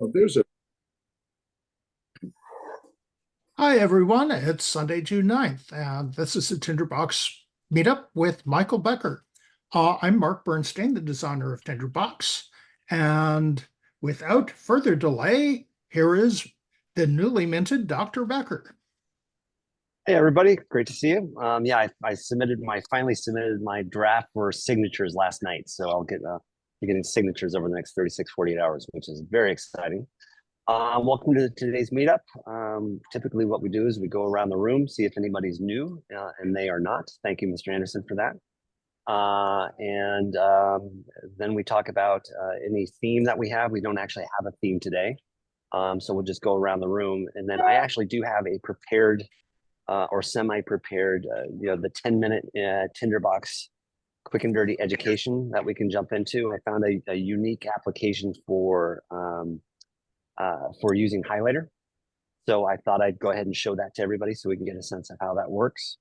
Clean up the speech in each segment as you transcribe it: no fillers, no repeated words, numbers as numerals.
Well, there's a Hi, everyone. It's Sunday, June 9th, and this is the Tinderbox Meetup with Michael Becker. I'm Mark Bernstein, the designer of Tinderbox, and without further delay, here is the newly minted Dr. Becker. Hey everybody, great to see you. Yeah, I finally submitted my draft for signatures last night, so I'll be getting signatures over the next 36, 48 hours, which is very exciting. Welcome to today's meetup. Typically what we do is we go around the room, see if anybody's new, and they are not. Thank you, Mr. Anderson, for that. Then we talk about any theme that we have. We don't actually have a theme today, so we'll just go around the room. And then I actually do have a prepared or semi-prepared, the 10-minute Tinderbox quick and dirty education that we can jump into. I found a unique application for using highlighter. So I thought I'd go ahead and show that to everybody so we can get a sense of how that works.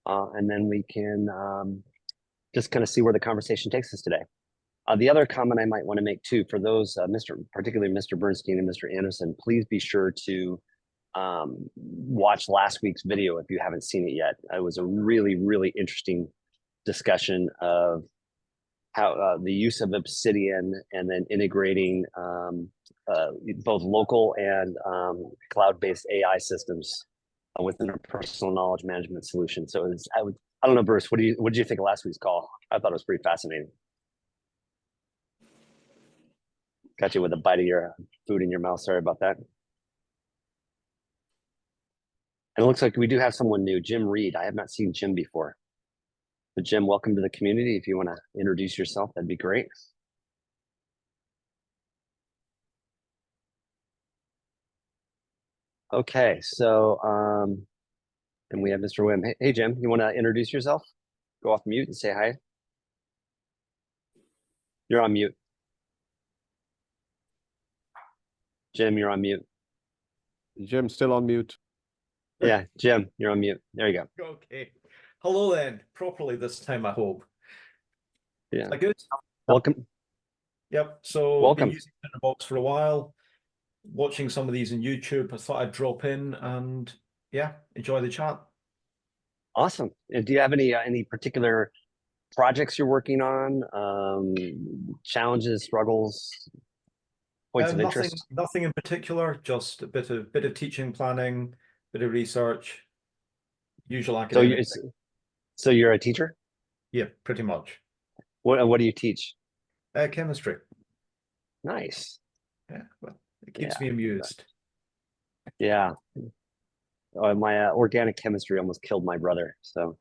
And then we can just kind of see where the conversation takes us today. The other comment I might want to make too, for those, particularly Mr. Bernstein and Mr. Anderson, please be sure to watch last week's video if you haven't seen it yet. It was a really, really interesting discussion of how the use of Obsidian and then integrating both local and cloud-based AI systems within a personal knowledge management solution. So I don't know, Bruce, what did you think of last week's call? I thought it was pretty fascinating. Got you with a bite of your food in your mouth. Sorry about that. And it looks like we do have someone new, Jim Reed. I have not seen Jim before. But Jim, welcome to the community. If you want to introduce yourself, that'd be great. Okay, so and we have Mr. Wim. Hey, Jim, you want to introduce yourself? Go off mute and say hi. You're on mute. Jim, you're on mute. Jim's still on mute. Yeah, Jim, you're on mute. There you go. Okay. Hello then, properly this time, I hope. Yeah. Good? Welcome. Yep. So welcome. Been using Tinderbox for a while, watching some of these on YouTube. I thought I'd drop in and yeah, enjoy the chat. Awesome. And do you have any particular projects you're working on? Challenges, struggles, points of interest? Nothing in particular, just a bit of teaching, planning, bit of research, usual academic. So you're a teacher? Yeah, pretty much. What do you teach? Chemistry. Nice. Yeah, well, it keeps me amused. Yeah. My organic chemistry almost killed my brother, so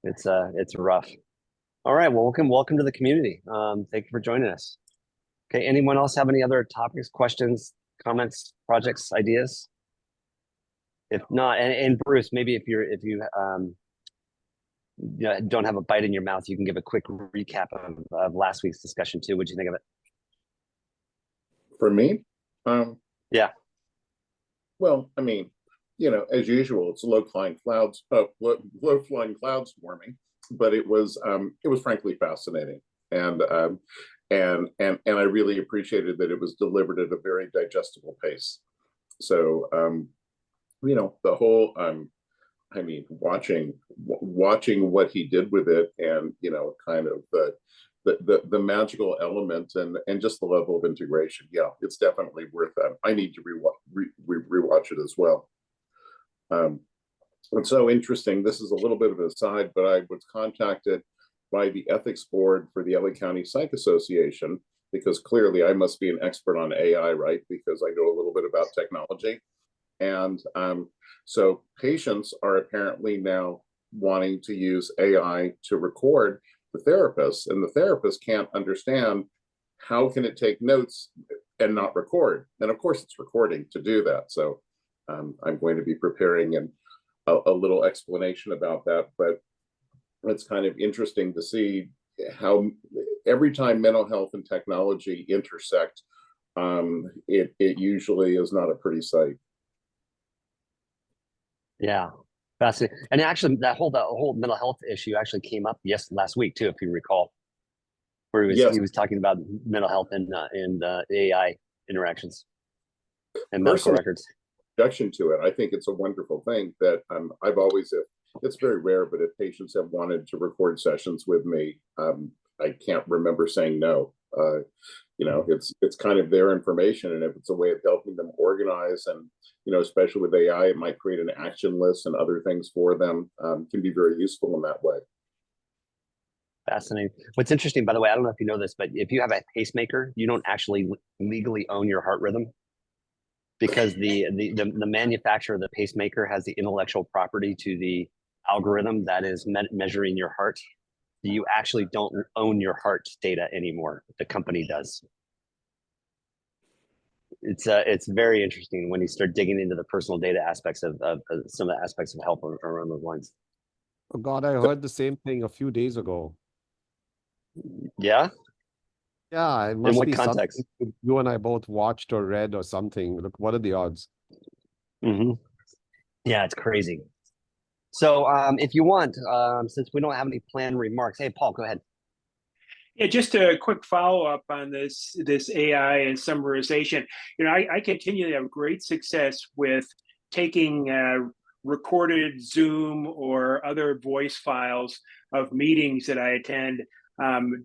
it's rough. All right, well, welcome to the community. Thank you for joining us. Okay, anyone else have any other topics, questions, comments, projects, ideas? If not, and Bruce, maybe if you don't have a bite in your mouth, you can give a quick recap of last week's discussion too. What'd you think of it? for me. Yeah. Well, I mean, as usual, it's low-flying clouds swarming, but it was frankly fascinating, and I really appreciated that it was delivered at a very digestible pace. So the whole I mean, watching what he did with it, and kind of the magical element and just the level of integration. Yeah, it's definitely worth that. I need to rewatch it as well. It's so interesting. This is a little bit of an aside, but I was contacted by the ethics board for the LA County Psych Association, because clearly I must be an expert on AI, right? Because I know a little bit about technology. And so patients are apparently now wanting to use AI to record the therapist, and the therapist can't understand how can it take notes and not record. And of course it's recording to do that. So I'm going to be preparing a little explanation about that, but it's kind of interesting to see how every time mental health and technology intersect, it usually is not a pretty sight. Yeah, fascinating. And actually, the whole mental health issue actually came up last week too, if you recall, where he was talking about mental health and AI interactions and medical Personally, records. objection to it. I think it's a wonderful thing that I've always, it's very rare, but if patients have wanted to record sessions with me, I can't remember saying no. You know, it's kind of their information, and if it's a way of helping them organize, and you know, especially with AI, it might create an action list and other things for them. Can be very useful in that way. Fascinating. What's interesting, by the way, I don't know if you know this, but if you have a pacemaker, you don't actually legally own your heart rhythm, because the manufacturer of the pacemaker has the intellectual property to the algorithm that is measuring your heart. You actually don't own your heart data anymore. The company does. It's very interesting when you start digging into the personal data aspects of some of the aspects of health around those lines. Oh God, I heard the same thing a few days ago. Yeah. Yeah, it In must what be context? something you and I both watched or read or something. Look, what are the odds? Mm-hmm. Yeah, it's crazy. So if you want, since we don't have any planned remarks, hey, Paul, go ahead. Yeah, just a quick follow-up on this AI and summarization. You know, I continue to have great success with taking recorded Zoom or other voice files of meetings that I attend,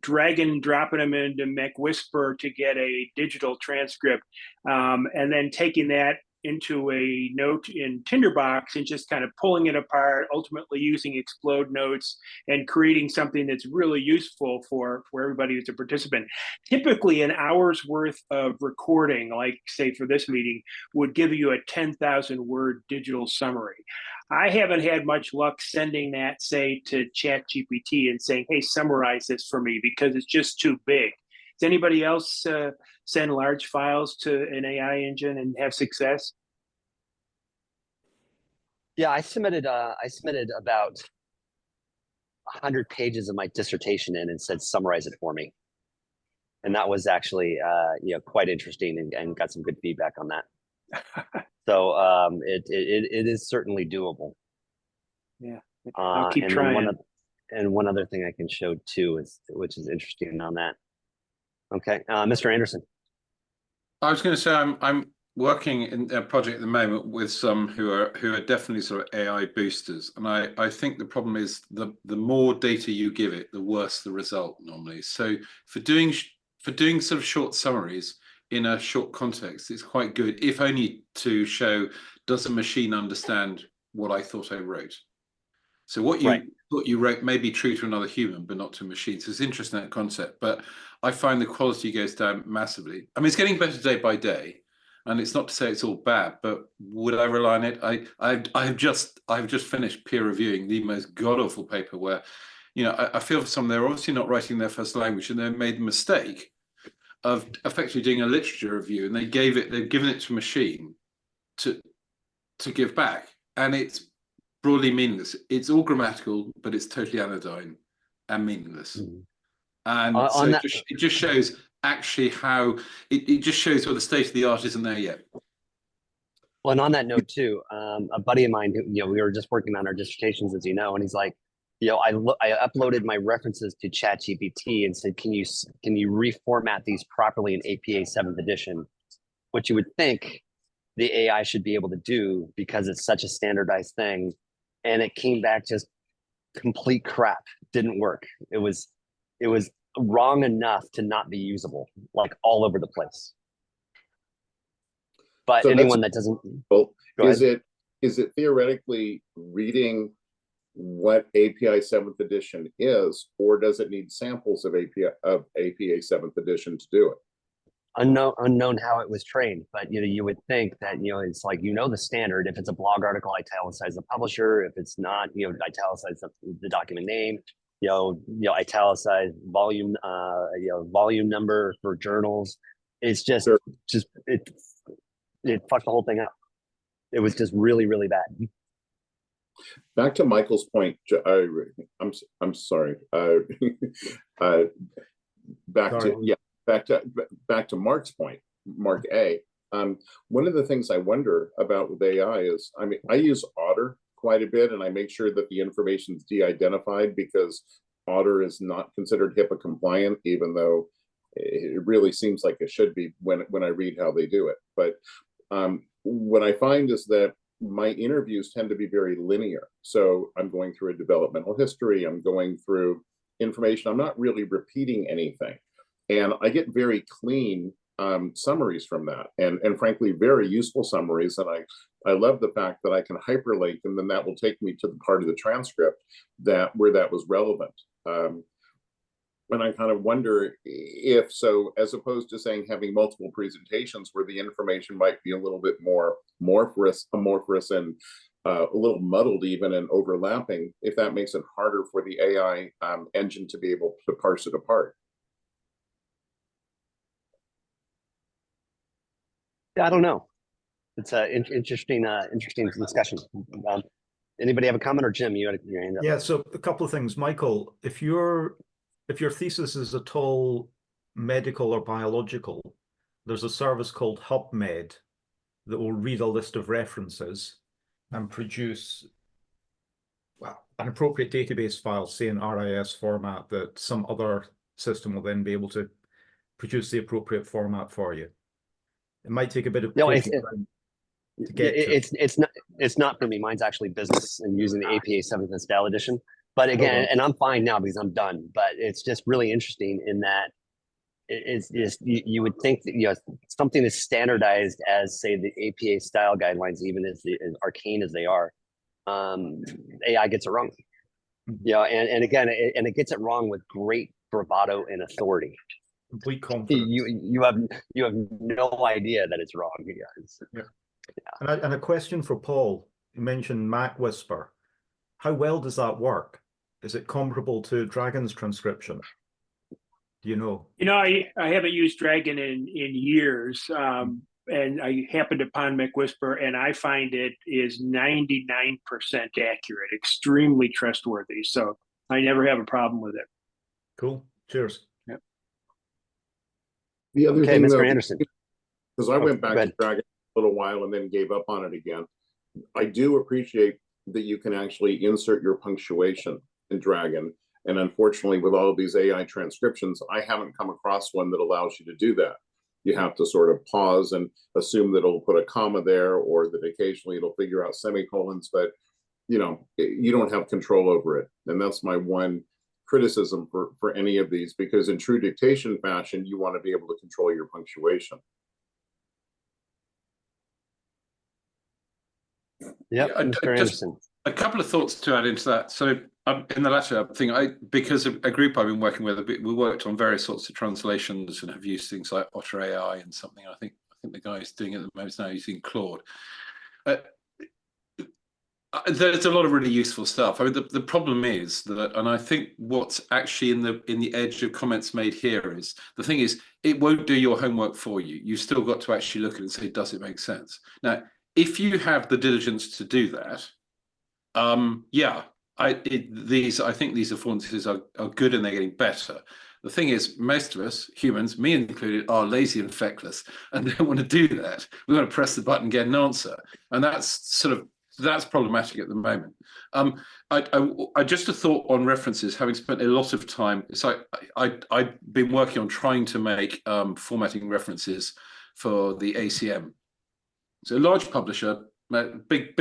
dragging and dropping them into McWhisper to get a digital transcript, and then taking that into a note in Tinderbox and just kind of pulling it apart, ultimately using Explode Notes and creating something that's really useful for everybody who's a participant. Typically, an hour's worth of recording, like say for this meeting, would give you a 10,000 word digital summary. I haven't had much luck sending that, say, to ChatGPT and saying, hey, summarize this for me, because it's just too big. Does anybody else send large files to an AI engine and have success? Yeah, I submitted about 100 pages of my dissertation in and said, summarize it for me. And that was actually quite interesting, and got some good feedback on that. So it is certainly doable. Yeah, I'll keep trying. One other thing I can show too which is interesting on that. Okay, Mr. Anderson. I was going to say I'm working in a project at the moment with some who are definitely sort of AI boosters, and I think the problem is the more data you give it, the worse the result normally. So for doing sort of short summaries in a short context, it's quite good, if only to show, does a machine understand what I thought I wrote? So what you thought you wrote may be true to another human, but not to a machine. So it's interesting, that concept. But I find the quality goes down massively. I mean, it's getting better day by day, and it's not to say it's all bad. But would I rely on it? I've just finished peer reviewing the most god awful paper where, you know, I feel for some, they're obviously not writing their first language, and they made the mistake of effectively doing a literature review, and they've given it to a machine to give back, and it's broadly meaningless. It's all grammatical, but it's totally anodyne and meaningless. And so it just shows actually how it just shows what the state of the art isn't there yet. Well, and on that note too, a buddy of mine who, we were just working on our dissertations, as you know, and he's like, I uploaded my references to ChatGPT and said, can you reformat these properly in APA 7th edition? Which you would think the AI should be able to do, because it's such a standardized thing. And it came back just complete crap. Didn't work. It was wrong enough to not be usable, like all over the place. But so anyone that doesn't, is it theoretically reading what API 7th edition is, or does it need samples of APA 7th edition to do it? Unknown how it was trained, but you would think that it's like the standard. If it's a blog article, italicize the publisher. If it's not, italicize the document name. Italicize volume volume number for journals. It's just it fucked the whole thing up. It was just really, really bad. Back to Michael's point, I'm sorry. Back to Mark's point, Mark A. One of the things I wonder about with AI is, I mean, I use Otter quite a bit, and I make sure that the information is de-identified, because Otter is not considered HIPAA compliant, even though It really seems like it should be when I read how they do it. But what I find is that my interviews tend to be very linear. So I'm going through a developmental history, I'm going through information, I'm not really repeating anything. And I get very clean summaries from that, and frankly, very useful summaries. And I love the fact that I can hyperlink, and then that will take me to the part of the transcript where that was relevant. And I kind of wonder if so, as opposed to saying having multiple presentations where the information might be a little bit more amorphous and a little muddled even and overlapping, if that makes it harder for the AI engine to be able to parse it apart. I don't know. It's an interesting discussion. Anybody have a comment, or Jim, you had your hand up? Yeah, so a couple of things. Michael, if your thesis is at all medical or biological, there's a service called HubMed that will read a list of references and produce, well, an appropriate database file, say in RIS format, that some other system will then be able to produce the appropriate format for you. It might take a bit of No, to get it's not for me. Mine's actually business and using the APA 7th and Style Edition. But again, and I'm fine now because I'm done. But it's just really interesting in that it's you would think that something as standardized as, say, the APA style guidelines, even as arcane as they are, AI gets it wrong. And again, it gets it wrong with great bravado and authority. Complete confidence. You have no idea that it's wrong. And a question for Paul. You mentioned Mac Whisper. How well does that work? Is it comparable to Dragon's transcription? Do you know? I haven't used Dragon in years, and I happened upon MacWhisper, and I find it is 99% accurate, extremely trustworthy. So I never have a problem with it. Cool. Cheers. Yep. The other Okay, thing, Mr. Anderson, because I went back to Dragon a little while and then gave up on it again. I do appreciate that you can actually insert your punctuation in Dragon. And unfortunately, with all of these AI transcriptions, I haven't come across one that allows you to do that. You have to sort of pause and assume that it'll put a comma there, or that occasionally it'll figure out semicolons, but you don't have control over it. And that's my one criticism for any of these, because in true dictation fashion, you want to be able to control your punctuation. Yep, Yeah, Mr. Anderson. A couple of thoughts to add into that. So in the latter thing, because of a group I've been working with, we worked on various sorts of translations and have used things like Otter AI and something. I think the guy who's doing it at the moment is now using Claude. There's a lot of really useful stuff. I mean, the problem is that, and I think what's actually in the edge of comments made here is, the thing is, it won't do your homework for you. You've still got to actually look at it and say, does it make sense? Now, if you have the diligence to do that, I think these affordances are good and they're getting better. The thing is, most of us humans, me included, are lazy and feckless and don't want to do that. We want to press the button and get an answer, and that's problematic at the moment. I just a thought on references, having spent a lot of time. So I've been working on trying to make formatting references for the ACM. So a large publisher, big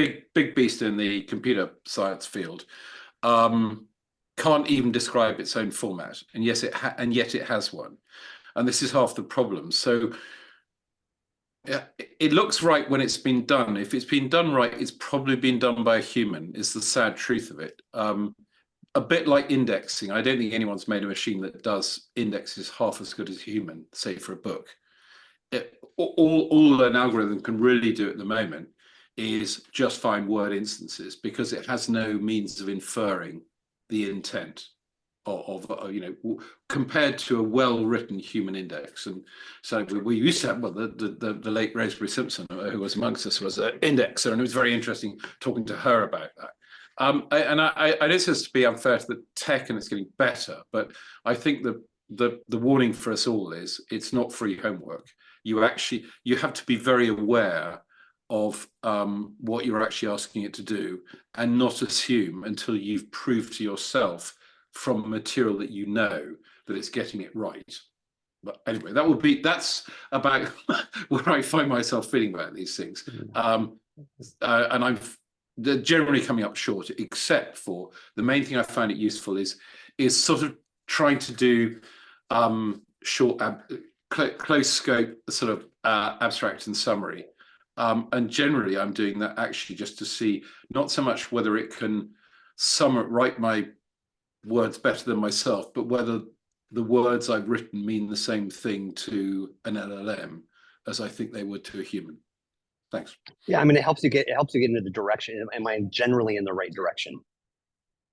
beast in the computer science field, can't even describe its own format, and yet it has one, and this is half the problem. So it looks right when it's been done. If it's been done right, it's probably been done by a human, is the sad truth of it. A bit like indexing. I don't think anyone's made a machine that does indexes half as good as a human, say for a book. All an algorithm can really do at the moment is just find word instances, because it has no means of inferring the intent of compared to a well-written human index. And so we used to have, well, the late Rosemary Simpson, who was amongst us, was an indexer, and it was very interesting talking to her about that. And I don't say this to be unfair to the tech, and it's getting better, but I think the warning for us all is it's not free homework. You have to be very aware of what you're actually asking it to do, and not assume until you've proved to yourself from material that you know that it's getting it right. But anyway, that's about where I find myself feeling about these things. And they're generally coming up short, except for the main thing I find it useful is sort of trying to do short, close scope, sort of abstract and summary. And generally, I'm doing that actually just to see not so much whether it can write my words better than myself, but whether the words I've written mean the same thing to an LLM as I think they would to a human. Thanks. Yeah, I mean, it helps you get into the direction. Am I generally in the right direction?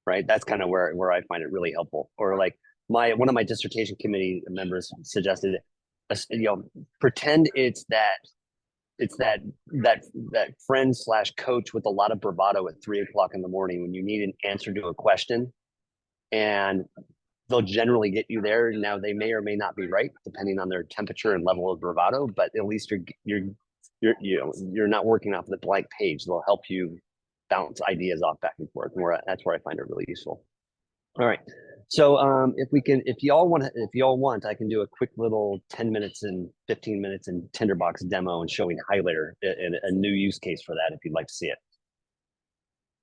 Right. That's kind of where I find it really helpful. Or like one of my dissertation committee members suggested, pretend it's that friend / coach with a lot of bravado at 3 o'clock in the morning when you need an answer to a question, and they'll generally get you there. Now they may or may not be right depending on their temperature and level of bravado, but at least you're not working off the blank page. They'll help you bounce ideas off back and forth. That's where I find it really useful. All right. So if y'all want, I can do a quick little 10 minutes and 15 minutes in Tinderbox demo and showing highlighter and a new use case for that if you'd like to see it.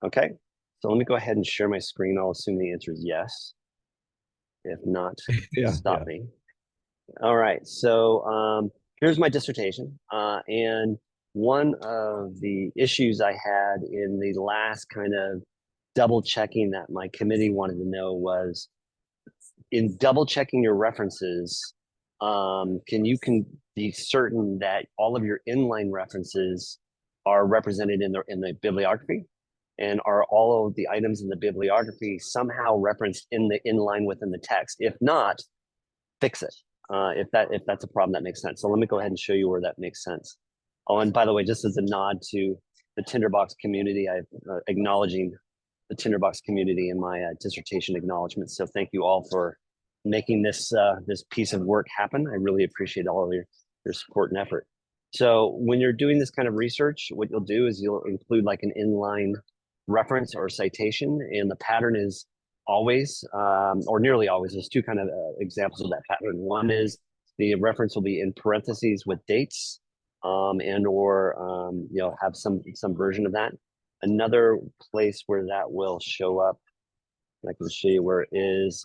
Okay. So let me go ahead and share my screen. I'll assume the answer is yes. If not, stop me. All right. So here's my dissertation. And one of the issues I had in the last kind of double checking that my committee wanted to know was, in double checking your references, can be certain that all of your inline references are represented in the bibliography? And are all of the items in the bibliography somehow referenced in line within the text? If not, fix it. If that's a problem, that makes sense. So let me go ahead and show you where that makes sense. Oh, and by the way, just as a nod to the Tinderbox community, I'm acknowledging the Tinderbox community in my dissertation acknowledgement. So thank you all for making this piece of work happen. I really appreciate all of your support and effort. So when you're doing this kind of research, what you'll do is you'll include like an inline reference or citation, and the pattern is always, or nearly always, there's two kind of examples of that pattern. One is the reference will be in parentheses with dates, and or have some version of that. Another place where that will show up, I can show you where it is.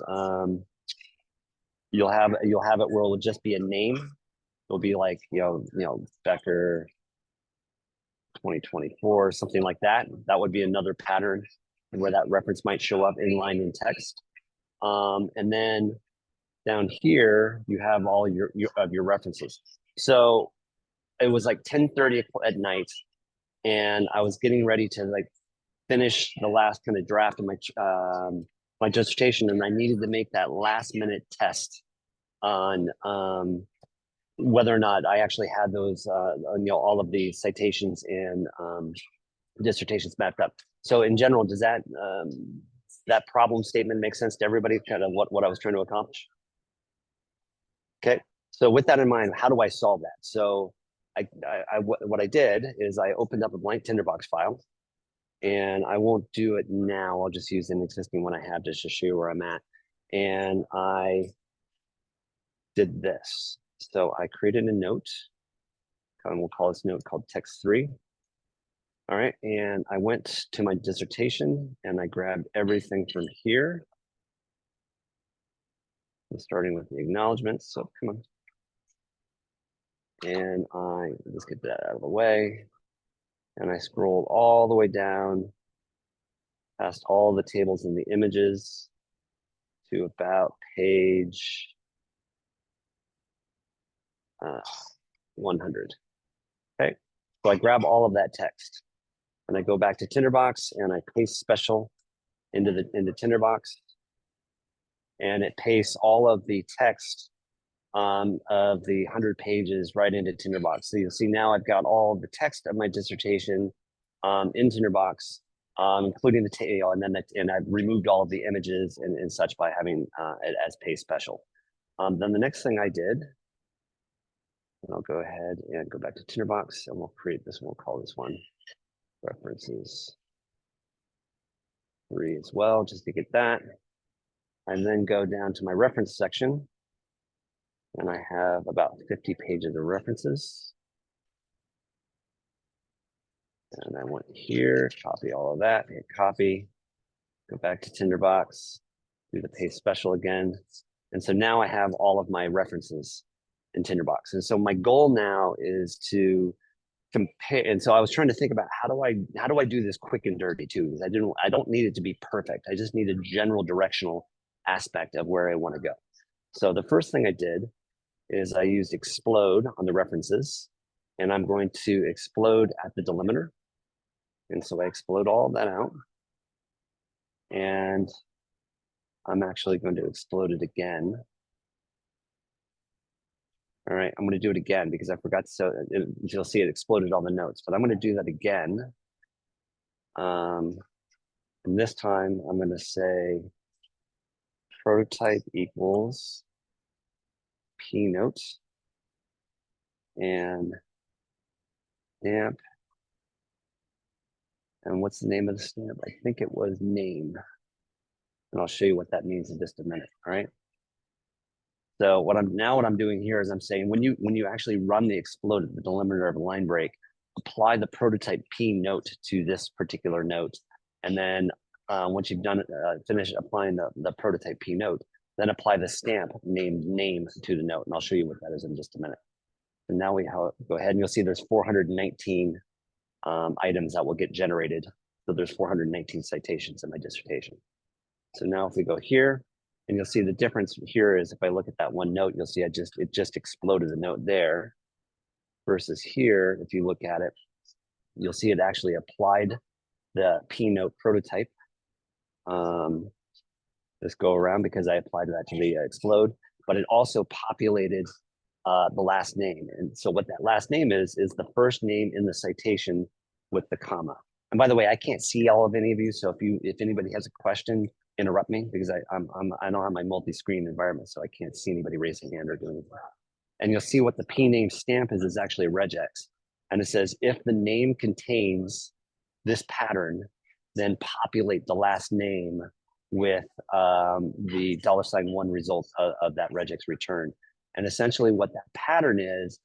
You'll have it where it will just be a name. It'll be like Becker 2024, something like that. That would be another pattern where that reference might show up in line in text. And then down here, you have all your references. So it was like 10:30 at night, and I was getting ready to like finish the last kind of draft of my dissertation, and I needed to make that last minute test on whether or not I actually had those, all of the citations and dissertations mapped up. So in general, does that problem statement make sense to everybody? Kind of what I was trying to accomplish. Okay, so with that in mind, how do I solve that? So what I did is I opened up a blank Tinderbox file, and I won't do it now. I'll just use an existing one I have just to show you where I'm at. And I did this. So I created a note, and we'll call this note called text 3. All right, and I went to my dissertation and I grabbed everything from here. I'm starting with the acknowledgements, so come on. And let's get that out of the way. And I scrolled all the way down past all the tables and the images to about page 100. Okay, so I grab all of that text and I go back to Tinderbox and I paste special into Tinderbox, and it pastes all of the text of the 100 pages right into Tinderbox. So you'll see now I've got all the text of my dissertation in Tinderbox, including the tail, and I've removed all of the images and such by having it as paste special. Then the next thing I did, and I'll go ahead and go back to Tinderbox, and we'll create this one. We'll call this one references 3 as well, just to get that. And then go down to my reference section. And I have about 50 pages of references. And I went here, copy all of that, hit copy, go back to Tinderbox, do the paste special again. And so now I have all of my references in Tinderbox. And so my goal now is to compare. And so I was trying to think about how do I do this quick and dirty too? Because I don't need it to be perfect. I just need a general directional aspect of where I want to go. So the first thing I did is I used explode on the references, and I'm going to explode at the delimiter. And so I explode all of that out. And I'm actually going to explode it again. All right, I'm going to do it again because I forgot. So you'll see it exploded all the notes, but I'm going to do that again. And this time I'm going to say prototype equals P note and stamp. And what's the name of the stamp? I think it was name. And I'll show you what that means in just a minute. All right. So what I'm doing here is I'm saying when you actually run the explode at the delimiter of a line break, apply the prototype P note to this particular note, and then once you've done it, finish applying the prototype P note, then apply the stamp named name to the note, and I'll show you what that is in just a minute. And now we go ahead and you'll see there's 419 items that will get generated. So there's 419 citations in my dissertation. So now if we go here, and you'll see the difference here is if I look at that one note, you'll see it just exploded the note there. Versus here, if you look at it, you'll see it actually applied the P note prototype. This go around because I applied that to the explode, but it also populated the last name. And so what that last name is the first name in the citation with the comma. And by the way, I can't see all of any of you. So if anybody has a question, interrupt me because I don't have my multi-screen environment, so I can't see anybody raising a hand or doing anything. And you'll see what the P name stamp is actually a regex. And it says, if the name contains this pattern, then populate the last name with the $1 result of that regex return. And essentially what that pattern is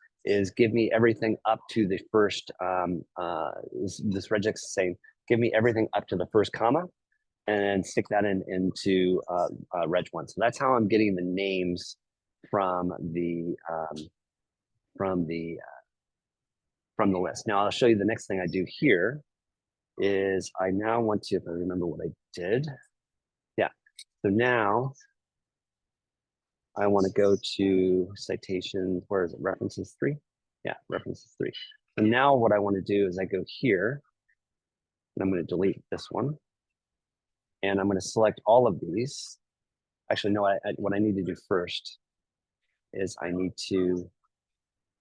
give me everything up to the first, this regex is saying, give me everything up to the first comma and stick that into reg1. So that's how I'm getting the names from the list. Now I'll show you the next thing I do here is I now want to, if I remember what I did. Yeah, so now I want to go to citation, where is it, references 3? Yeah, references 3. So now what I want to do is I go here, and I'm going to delete this one. And I'm going to select all of these. Actually, no, what I need to do first is I need to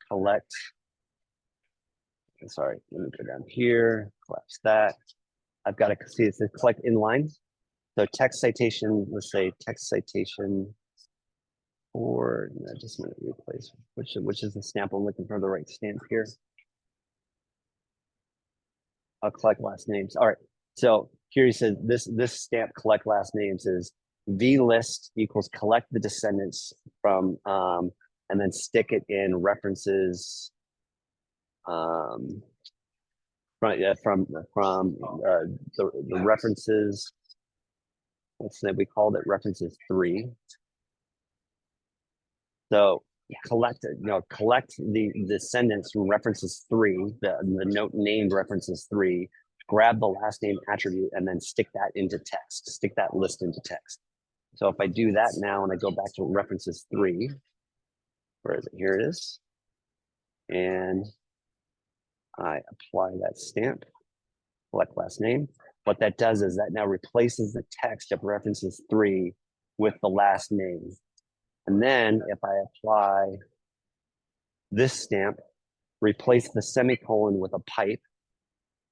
collect, sorry, let me go down here, collapse that. I've got to see it says collect inline. So text citation, let's say text citation, or no, just going to replace, which is the stamp I'm looking for, the right stamp here. I'll collect last names. All right. So here he says this stamp collect last names is vlist equals collect the descendants from and then stick it in references from the references. Let's say we called it references 3. So collect the descendants from references 3, the note named references 3. Grab the last name attribute and then stick that into text, stick that list into text. So if I do that now and I go back to references 3, where is it? Here it is. And I apply that stamp, collect last name. What that does is that now replaces the text of references 3 with the last name. And then if I apply this stamp, replace the semicolon with a pipe,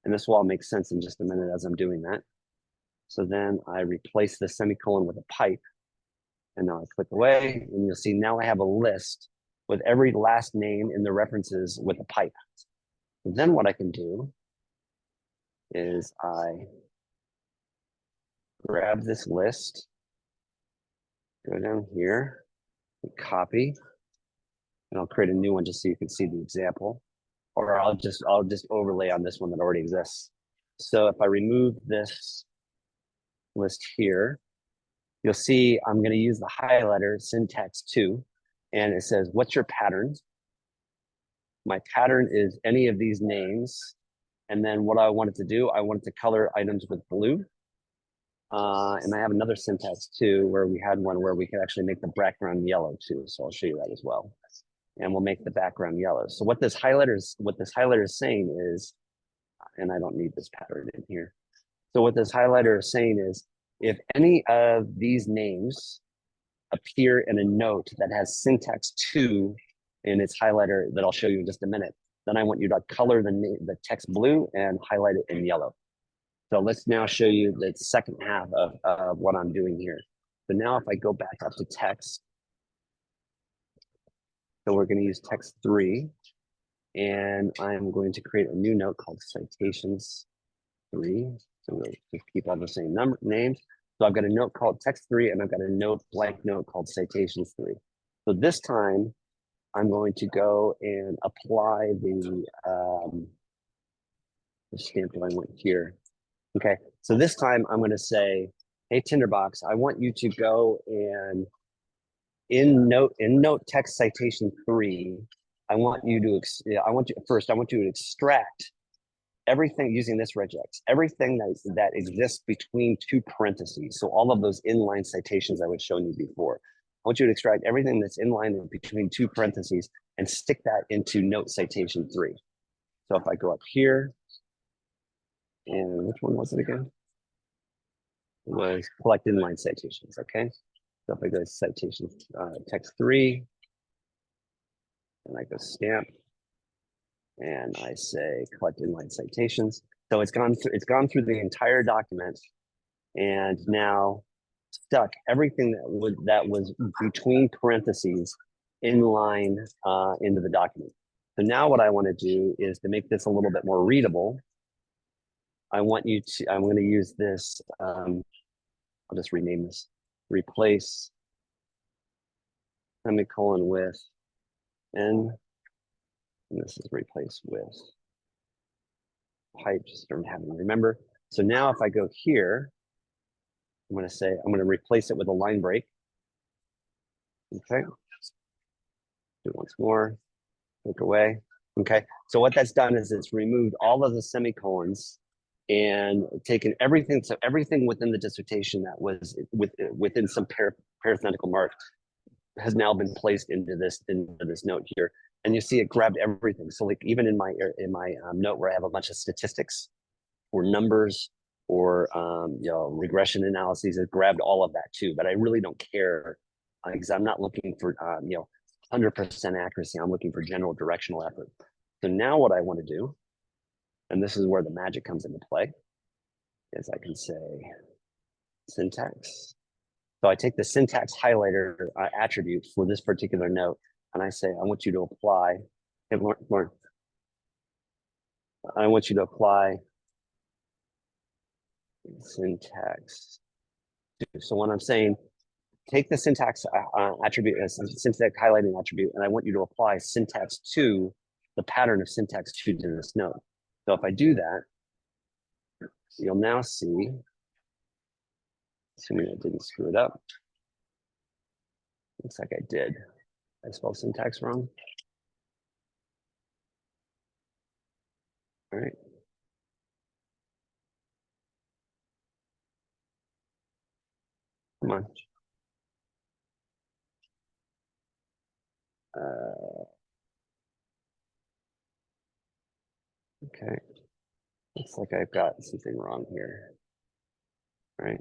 and this will all make sense in just a minute as I'm doing that. So then I replace the semicolon with a pipe, and now I click away, and you'll see now I have a list with every last name in the references with a pipe. And then what I can do is I grab this list, go down here, copy, And I'll create a new one just so you can see the example, or I'll just overlay on this one that already exists. So if I remove this list here, you'll see I'm going to use the highlighter syntax 2, and it says, what's your pattern? My pattern is any of these names. And then what I wanted to do, I wanted to color items with blue. And I have another syntax too, where we had one where we could actually make the background yellow too. So I'll show you that as well. And we'll make the background yellow. So what this highlighter is saying is, and I don't need this pattern in here. So what this highlighter is saying is, if any of these names appear in a note that has syntax 2 in its highlighter that I'll show you in just a minute, then I want you to color the text blue and highlight it in yellow. So let's now show you the second half of what I'm doing here. So now if I go back up to text, so we're going to use text 3, and I'm going to create a new note called Citations 3. So we'll just keep all the same names. So I've got a note called text 3, and I've got a blank note called Citations 3. So this time I'm going to go and apply the stamp that I want here. Okay, so this time I'm going to say, hey, Tinderbox, I want you to go and in note text citation 3, I want you to extract everything using this regex, everything that exists between 2 parentheses. So all of those inline citations I was showing you before. I want you to extract everything that's inline between 2 parentheses and stick that into note citation 3. So if I go up here, and which one was it again? It was collect inline citations, okay? So if I go to citations, text 3, and I go stamp, and I say collect inline citations. So it's gone through the entire document, and now stuck everything that was between parentheses inline into the document. So now what I want to do is to make this a little bit more readable. I'm going to use this, I'll just rename this, replace semicolon with N, and this is replaced with pipe, just from having to remember. So now if I go here, I'm going to replace it with a line break. Okay. Do it once more, click away. Okay. So what that's done is it's removed all of the semicolons and taken everything. So everything within the dissertation that was within some parenthetical mark has now been placed into this note here. And you see it grabbed everything. So like even in my note where I have a bunch of statistics or numbers or regression analyses, it grabbed all of that too. But I really don't care because I'm not looking for 100% accuracy. I'm looking for general directional effort. So now what I want to do, and this is where the magic comes into play, is I can say syntax. So I take the syntax highlighter attribute for this particular note, and I say, I want you to apply, hey, Lauren, I want you to apply syntax. So when I'm saying, take the syntax attribute, syntax highlighting attribute, and I want you to apply syntax to the pattern of syntax to this note. So if I do that, you'll now see, assuming I didn't screw it up. Looks like I did. I spelled syntax wrong. All right. Come on. Okay. Looks like I've got something wrong here. All right.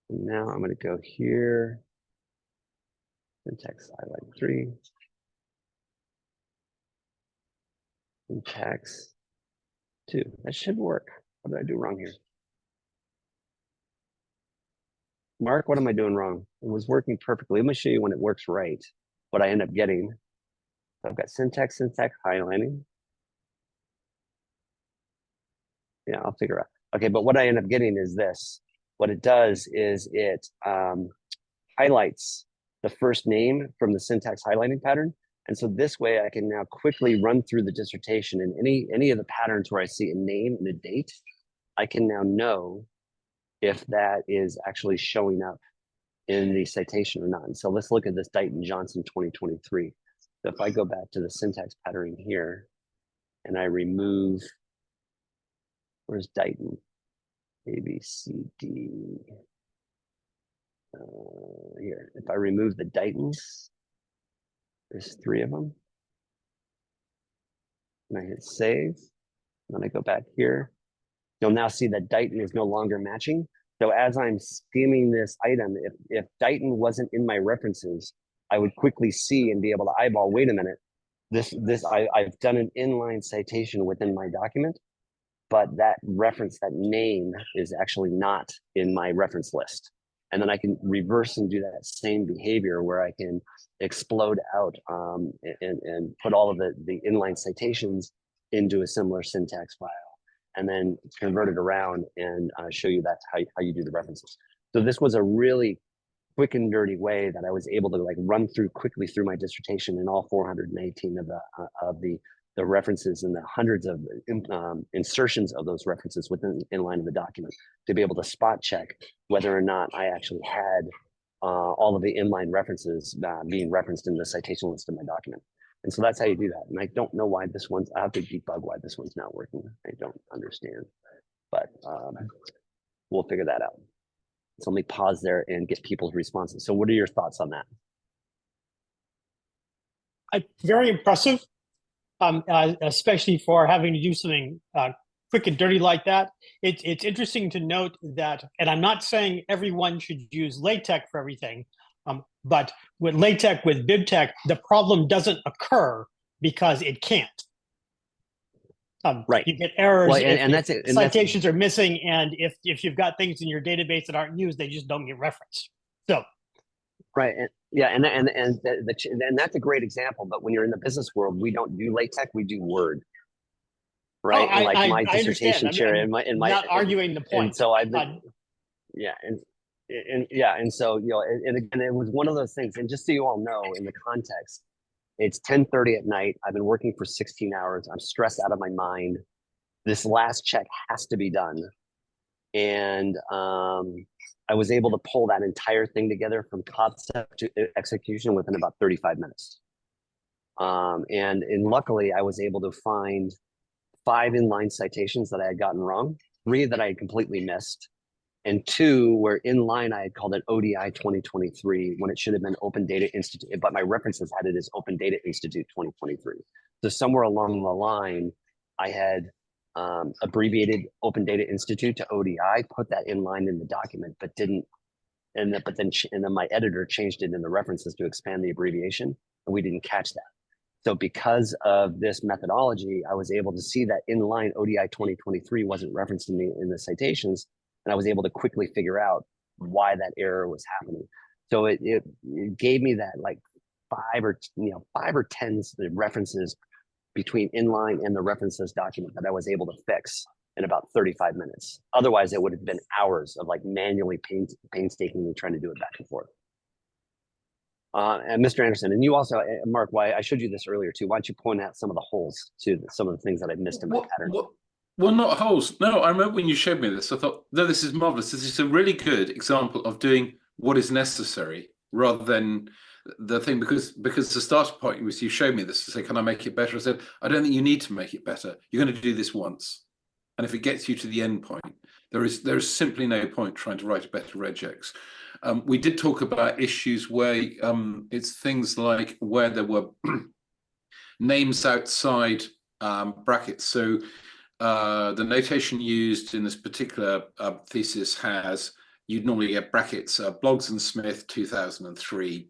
And now I'm going to go here. Syntax highlight 3. Syntax 2. That should work. What did I do wrong here? Mark, what am I doing wrong? It was working perfectly. Let me show you when it works right, what I end up getting. So I've got syntax highlighting. Yeah, I'll figure out. Okay, but what I end up getting is this. What it does is it highlights the first name from the syntax highlighting pattern, And so this way I can now quickly run through the dissertation, and any of the patterns where I see a name and a date, I can now know if that is actually showing up in the citation or not. And so let's look at this Dighton Johnson 2023. So if I go back to the syntax pattern here and I remove, where's Dighton? A, B, C, D. Here, if I remove the Dightons, there's 3 of them. And I hit save, then I go back here. You'll now see that Dighton is no longer matching. So as I'm skimming this item, if Dighton wasn't in my references, I would quickly see and be able to eyeball, wait a minute, I've done an inline citation within my document, but that reference, that name is actually not in my reference list. And then I can reverse and do that same behavior where I can explode out and put all of the inline citations into a similar syntax file, and then convert it around and show you that's how you do the references. So this was a really quick and dirty way that I was able to like run through quickly through my dissertation and all 418 of the references and the hundreds of insertions of those references within inline of the document to be able to spot check whether or not I actually had all of the inline references being referenced in the citation list of my document. And so that's how you do that. And I don't know why this one's, I have to debug why this one's not working. I don't understand, but we'll figure that out. So let me pause there and get people's responses. So what are your thoughts on that? Very impressive, especially for having to do something quick and dirty like that. It's interesting to note that, and I'm not saying everyone should use LaTeX for everything, but with LaTeX, with BibTeX, the problem doesn't occur because it can't. Right. You get errors, well, and that's it. And citations are missing, and if you've got things in your database that aren't used, they just don't get referenced. So, right, and that's a great example. But when you're in the business world, we don't do LaTeX, we do Word. Right, and like my dissertation chair, I'm not arguing the point. And so I've been, and so and again, it was one of those things. And just so you all know, in the context, it's 10:30 at night. I've been working for 16 hours. I'm stressed out of my mind. This last check has to be done. And I was able to pull that entire thing together from concept to execution within about 35 minutes. And luckily, I was able to find 5 inline citations that I had gotten wrong, 3 that I had completely missed, and 2 where inline I had called it ODI 2023 when it should have been Open Data Institute, but my references had it as Open Data Institute 2023. So somewhere along the line, I had abbreviated Open Data Institute to ODI, put that inline in the document, but didn't, and then my editor changed it in the references to expand the abbreviation, and we didn't catch that. So because of this methodology, I was able to see that inline ODI 2023 wasn't referenced in the citations, and I was able to quickly figure out why that error was happening. So it gave me that like 5 or 10 references between inline and the references document that I was able to fix in about 35 minutes. Otherwise, it would have been hours of like manually painstakingly trying to do it back and forth. And Mr. Anderson, and you also, Mark, why I showed you this earlier too. Why don't you point out some of the holes to some of the things that I missed in my pattern? Well, not holes. No, I remember when you showed me this, I thought, no, this is marvelous. This is a really good example of doing what is necessary rather than the thing, because the starting point was you showed me this to say, can I make it better? I said, I don't think you need to make it better. You're going to do this once. And if it gets you to the end point, there is simply no point trying to write a better regex. We did talk about issues where it's things like where there were names outside brackets. So the notation used in this particular thesis has, you'd normally get brackets, Bloggs and Smith 2003,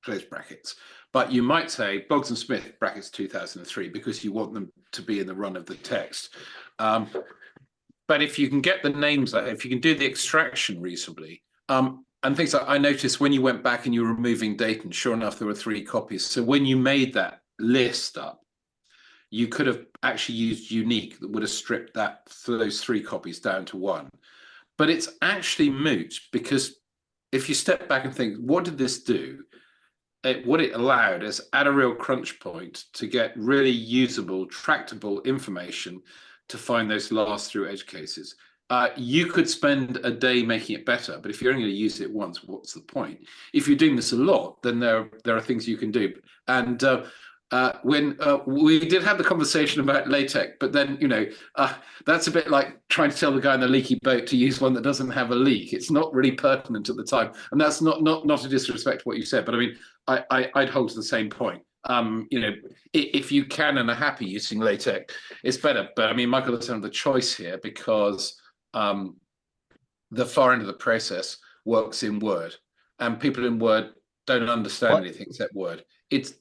close brackets. But you might say Bloggs and Smith brackets 2003 because you want them to be in the run of the text. But if you can get the names, if you can do the extraction reasonably, and things like, I noticed when you went back and you were removing data, and sure enough, there were 3 copies. So when you made that list up, you could have actually used unique that would have stripped those 3 copies down to 1. But it's actually moot, because if you step back and think, what did this do? what it allowed is at a real crunch point to get really usable, tractable information to find those last through edge cases. You could spend a day making it better, but if you're only going to use it once, what's the point? If you're doing this a lot, then there are things you can do. And when we did have the conversation about LaTeX, but then, that's a bit like trying to tell the guy in the leaky boat to use one that doesn't have a leak. It's not really pertinent at the time. And that's not a disrespect to what you said, but I mean, I'd hold to the same point. If you can and are happy using LaTeX, it's better. But I mean, Michael doesn't have the choice here because the far end of the process works in Word, and people in Word don't understand anything except Word. It's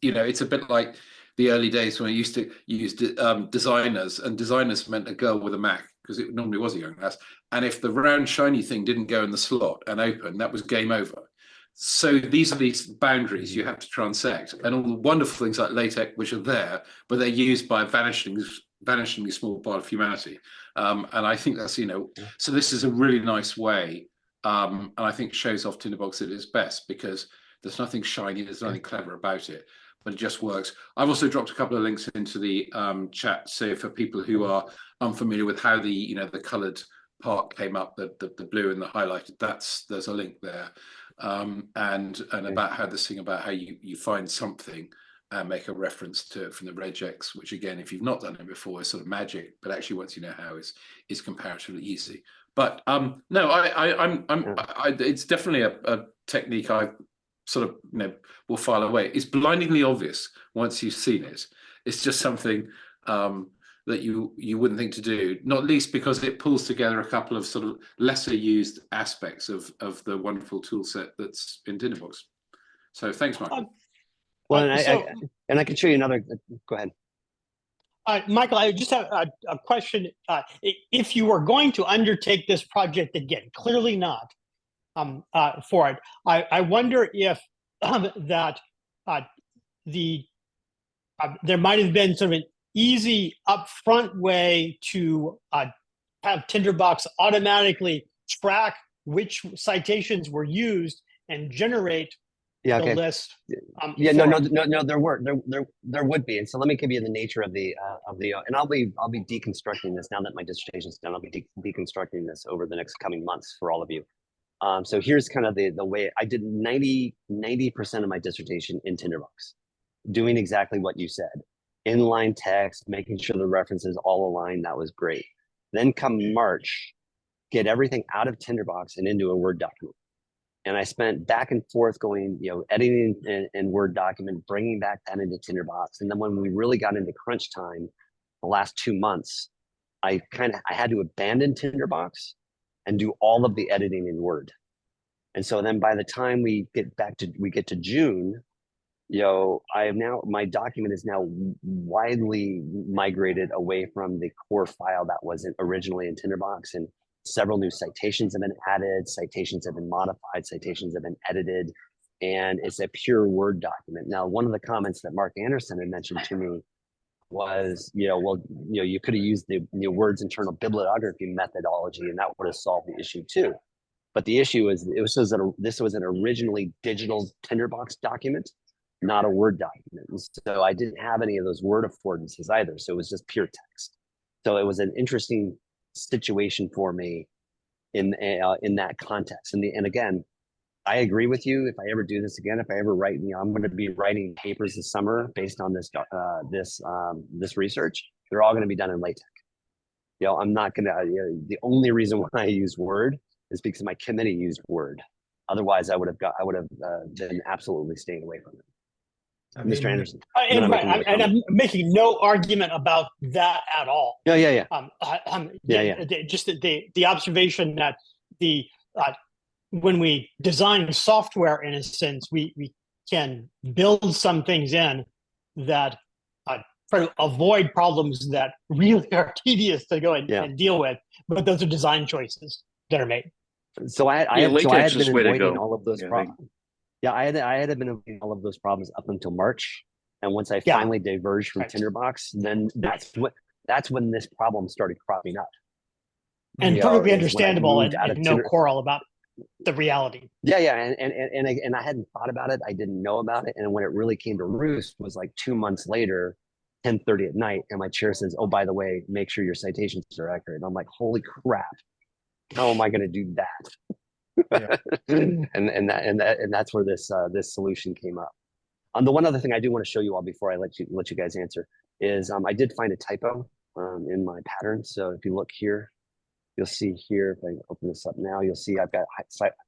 a bit like the early days when I used to use designers, and designers meant a girl with a Mac, because it normally was a young lass. And if the round shiny thing didn't go in the slot and open, that was game over. So these are these boundaries you have to transect, and all the wonderful things like LaTeX, which are there, but they're used by a vanishingly small part of humanity. And I think that's, so this is a really nice way, and I think shows off Tinderbox at its best, because there's nothing shiny, there's nothing clever about it, but it just works. I've also dropped a couple of links into the chat, so for people who are unfamiliar with how the coloured part came up, the blue and the highlighted, there's a link there. And about how this thing about how you find something and make a reference to it from the regex, which again, if you've not done it before, is sort of magic, but actually once you know how, is comparatively easy. But no, it's definitely a technique I sort of will file away. It's blindingly obvious once you've seen it. It's just something that you wouldn't think to do, not least because it pulls together a couple of sort of lesser used aspects of the wonderful tool set that's in Tinderbox. So thanks, Michael. Well, and I can show you another. Go ahead. Michael, I just have a question. If you were going to undertake this project again, clearly not for it, I wonder if that there might have been sort of an easy upfront way to have Tinderbox automatically track which citations were used and generate the list. No, there would be. And so let me give you the nature of the and I'll be deconstructing this now that my dissertation's done. I'll be deconstructing this over the next coming months for all of you. So here's kind of the way I did 90% of my dissertation in Tinderbox, doing exactly what you said. Inline text, making sure the references all align. That was great. Then come March, get everything out of Tinderbox and into a Word document. And I spent back and forth going, editing in Word document, bringing back that into Tinderbox. And then when we really got into crunch time, the last 2 months, I had to abandon Tinderbox and do all of the editing in Word. And so then by the time we get to June, my document is now widely migrated away from the core file that was originally in Tinderbox, and several new citations have been added, citations have been modified, citations have been edited, and it's a pure Word document. Now, one of the comments that Mark Anderson had mentioned to me was, you could have used the Word's internal bibliography methodology, and that would have solved the issue too. But the issue is, this was an originally digital Tinderbox document, not a Word document. And so I didn't have any of those word affordances either. So it was just pure text. So it was an interesting situation for me in that context. And again, I agree with you. If I ever do this again, if I ever write, I'm going to be writing papers this summer based on this research. They're all going to be done in LaTeX. I'm not going to. The only reason why I use Word is because my committee used Word. Otherwise, I would have been absolutely staying away from it. Mr. Anderson. I'm making no argument about that at all. Yeah. Just the observation that when we design software, in a sense, we can build some things in that try to avoid problems that really are tedious to go and deal with. But those are design choices that are made. So I had been avoiding all of those problems. Yeah, I had been avoiding all of those problems up until March, and once I finally diverged from Tinderbox, then that's when this problem started cropping up. And perfectly understandable, and no quarrel about it. the reality. Yeah, yeah, and I hadn't thought about it. I didn't know about it, and when it really came to roost was like 2 months later, 10:30 at night, and my chair says, "Oh, by the way, make sure your citations are accurate." And I'm like, "Holy crap! How am I going to do that?" Yeah. and that's where this solution came up. The one other thing I do want to show you all before I let you guys answer is I did find a typo in my pattern. So if you look here, you'll see here, if I open this up now, you'll see I've got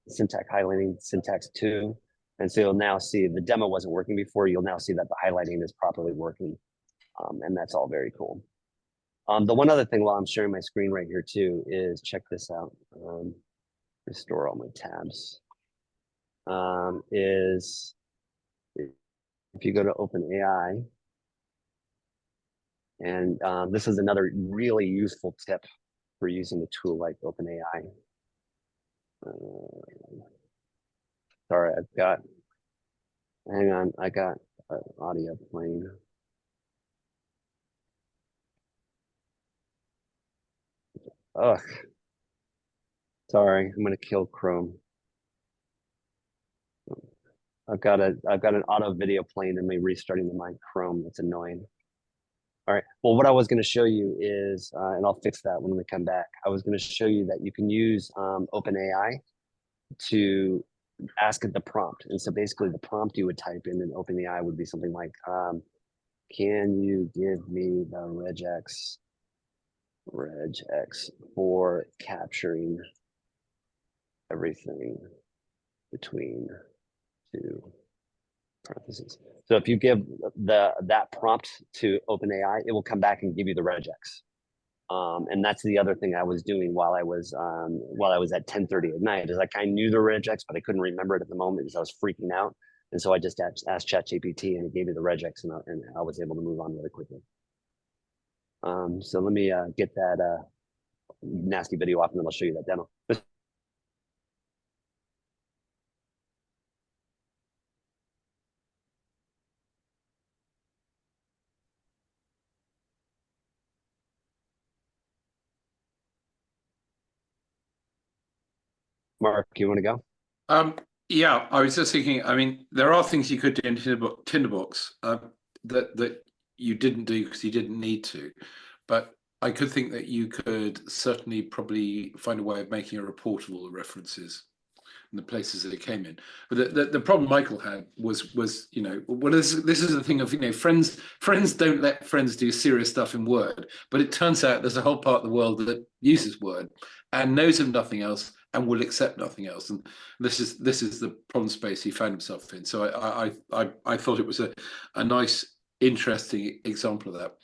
syntax highlighting, syntax 2. And so you'll now see the demo wasn't working before. You'll now see that the highlighting is properly working. And that's all very cool. The one other thing while I'm sharing my screen right here too is check this out. Restore all my tabs. Is if you go to OpenAI, and this is another really useful tip for using a tool like OpenAI. Sorry, hang on, I got audio playing. Ugh. Sorry, I'm gonna kill Chrome. I've got an auto video playing and me restarting my Chrome. That's annoying. All right. Well, what I was going to show you is, and I'll fix that when we come back. I was going to show you that you can use OpenAI to ask it the prompt. And so basically the prompt you would type in OpenAI would be something like, can you give me the regex for capturing everything between two parentheses. So if you give that prompt to OpenAI, it will come back and give you the regex. And that's the other thing I was doing while I was at 10:30 at night, is like I knew the regex, but I couldn't remember it at the moment because I was freaking out. And so I just asked ChatGPT and it gave me the regex, and I was able to move on really quickly. So let me get that nasty video off, and then I'll show you that demo. Mark, you want to go? Yeah, I was just thinking, I mean, there are things you could do in Tinderbox that you didn't do because you didn't need to. But I could think that you could certainly probably find a way of making a report of all the references and the places that it came in. But the problem Michael had was well, this is the thing of, friends don't let friends do serious stuff in Word, but it turns out there's a whole part of the world that uses Word and knows of nothing else and will accept nothing else. And this is the problem space he found himself in. So I thought it was a nice, interesting example of that.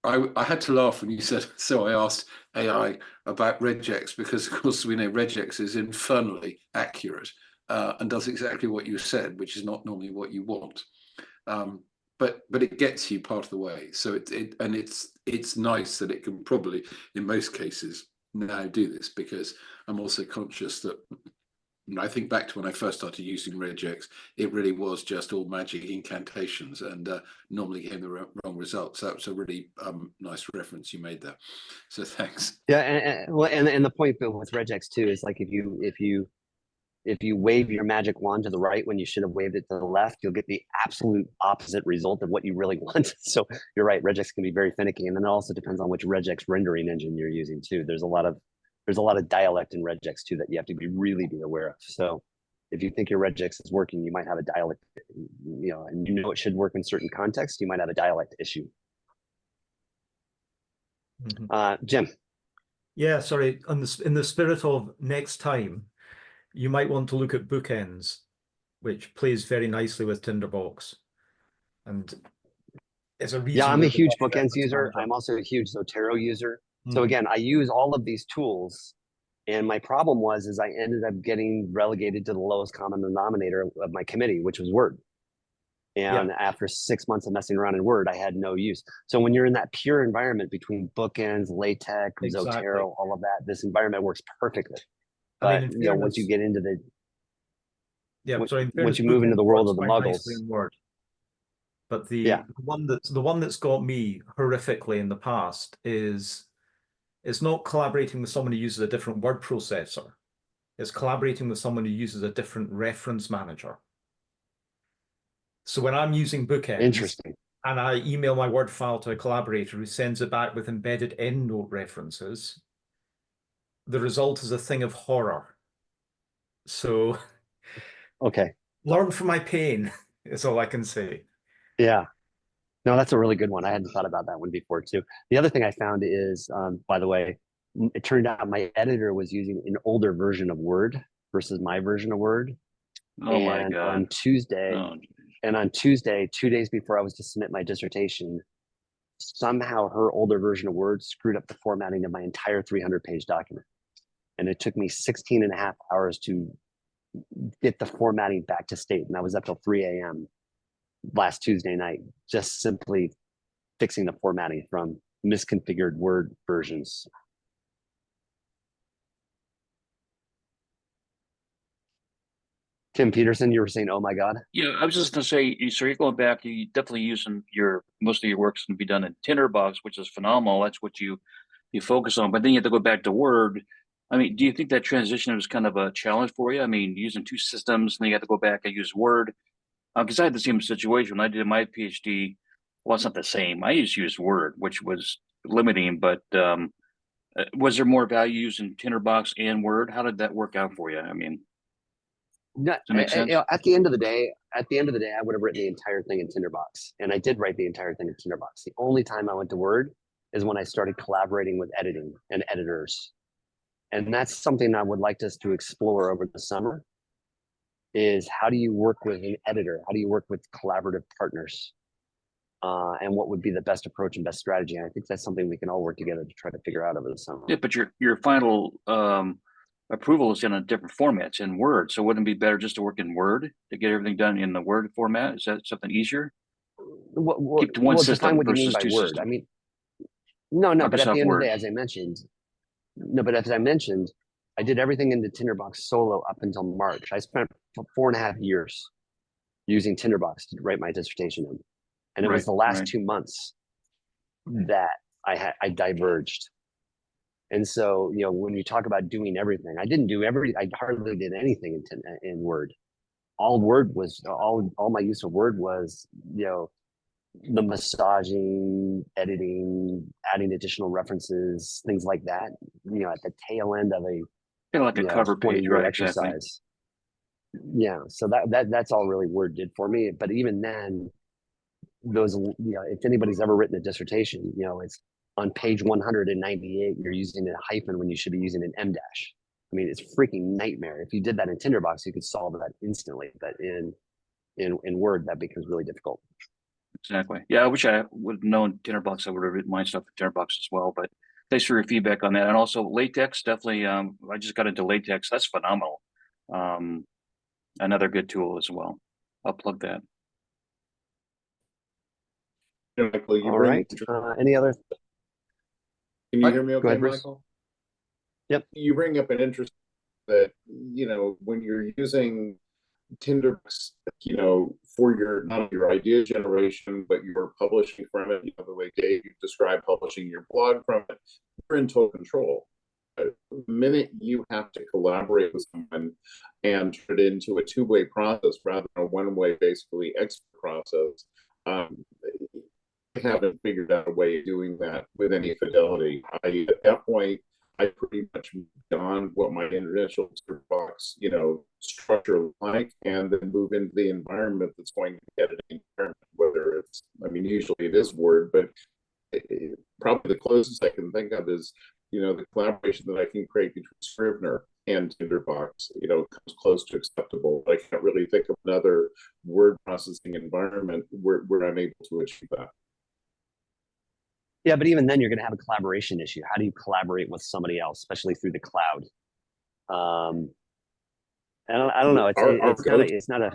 I had to laugh when you said, so I asked AI about regex, because of course we know regex is infernally accurate and does exactly what you said, which is not normally what you want. But it gets you part of the way. So it's nice that it can probably, in most cases, now do this, because I'm also conscious that I think back to when I first started using regex, it really was just all magic incantations and normally gave the wrong results. So that was a really nice reference you made there. So thanks. Yeah, and the point with regex too is like if you wave your magic wand to the right when you should have waved it to the left, you'll get the absolute opposite result of what you really want. So you're right, regex can be very finicky, and then it also depends on which regex rendering engine you're using too. There's a lot of dialect in regex too that you have to really be aware of. So if you think your regex is working, you might have a dialect, and it should work in certain contexts, you might have a dialect issue. Mm-hmm. Jim. Yeah, sorry. In the spirit of next time, you might want to look at bookends, which plays very nicely with Tinderbox. And it's a reason. Yeah, I'm a huge bookends user. I'm also a huge Zotero user. So again, I use all of these tools, and my problem is I ended up getting relegated to the lowest common denominator of my committee, which was Word. And after 6 months of messing around in Word, I had no use. So when you're in that pure environment between bookends, LaTeX, Zotero, all of that, this environment works perfectly. But I mean, once you get into the once you move into the world of the muggles, but the one that's got me horrifically in the past is it's not collaborating with someone who uses a different word processor. It's collaborating with someone who uses a different reference manager. So when I'm using bookends, Interesting. and I email my Word file to a collaborator who sends it back with embedded EndNote references, the result is a thing of horror. So Okay. learn from my pain is all I can say. Yeah. No, that's a really good one. I hadn't thought about that one before too. The other thing I found is, by the way, it turned out my editor was using an older version of Word versus my version of Word. Oh my And God. on Tuesday, Oh, 2 days before I was to submit my dissertation, somehow her older version of Word screwed up the formatting of my entire 300-page document. And it took me 16 and a half hours to get the formatting back to state. And I was up till 3 a.m. last Tuesday night, just simply fixing the formatting from misconfigured Word versions. Tim Peterson, you were saying, oh my God. yeah, I was just gonna say, so you're going back, you definitely using most of your work's gonna be done in Tinderbox, which is phenomenal. That's what you focus on, but then you have to go back to Word. I mean, do you think that transition was kind of a challenge for you? I mean, using two systems, and then you have to go back and use Word. Because I had the same situation when I did my PhD. Well, it's not the same. I used Word, which was limiting, but was there more value using Tinderbox and Word? How did that work out for you? I mean, No, does that make sense? at the end of the day, I would have written the entire thing in Tinderbox, and I did write the entire thing in Tinderbox. The only time I went to Word is when I started collaborating with editing and editors, and that's something I would like us to explore over the summer. Is how do you work with an editor? How do you work with collaborative partners? And what would be the best approach and best strategy? And I think that's something we can all work together to try to figure out over the summer. Yeah, but your final approval is in a different format. It's in Word. So wouldn't it be better just to work in Word to get everything done in the Word format? Is that something easier? Keep to one system define what you mean versus by two Word. systems. I mean, no, but at the Microsoft end of the Word. day, as I mentioned, I did everything in the Tinderbox solo up until March. I spent 4.5 years using Tinderbox to write my dissertation in. And it was the last 2 months that I diverged. And so, when you talk about doing everything, I hardly did anything in Word. All my use of Word was, the massaging, editing, adding additional references, things like that, at the tail end of a Kind of like a cover page, 20-year right? exercise. Exactly. Yeah. So that's all really Word did for me. But even then, those, if anybody's ever written a dissertation, it's on page 198, you're using a hyphen when you should be using an M dash. I mean, it's a freaking nightmare. If you did that in Tinderbox, you could solve that instantly. But in Word, that becomes really difficult. Exactly. Yeah, I wish I would have known Tinderbox. I would have written my stuff in Tinderbox as well. But thanks for your feedback on that. And also LaTeX, definitely. I just got into LaTeX. That's phenomenal. Another good tool as well. I'll plug that. Michael, All right. Any other? Can you hear me okay, Go ahead, Bruce. Michael? Yep. You bring up an interest that, when you're using Tinderbox, for not only your idea generation, but you're publishing from it. The way Dave described publishing your blog from it, you're in total control. The minute you have to collaborate with someone and turn it into a two-way process rather than a one-way, basically expert process, I haven't figured out a way of doing that with any fidelity. At that point, I pretty much moved on what my initial box, structure looked like, and then move into the environment that's going to be editing environment, whether it's, usually it is Word, but probably the closest I can think of is, the collaboration that I can create between Scrivener and Tinderbox, comes close to acceptable. I can't really think of another word processing environment where I'm able to achieve that. Yeah, but even then, you're going to have a collaboration issue. How do you collaborate with somebody else, especially through the cloud? I don't know. It's not a.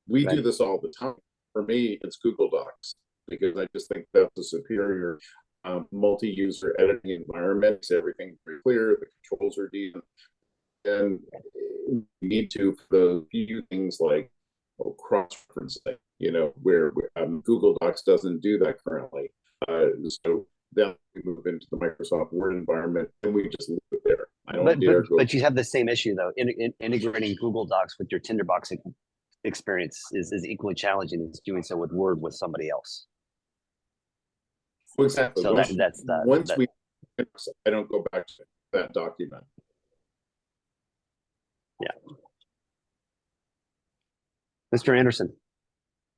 We do this all the time. For me, it's Google Docs because I just think that's a superior multi-user editing environment. It's everything very clear. The controls are decent, and you need to for those few things like cross-referencing. Where Google Docs doesn't do that currently. So then we move into the Microsoft Word environment, and we just leave it there. don't dare go. But you have the same issue though. Integrating Google Docs with your Tinderbox experience is equally challenging as doing so with Word with somebody else. Exactly. So Once I don't go back to that document. Yeah. Mr. Anderson.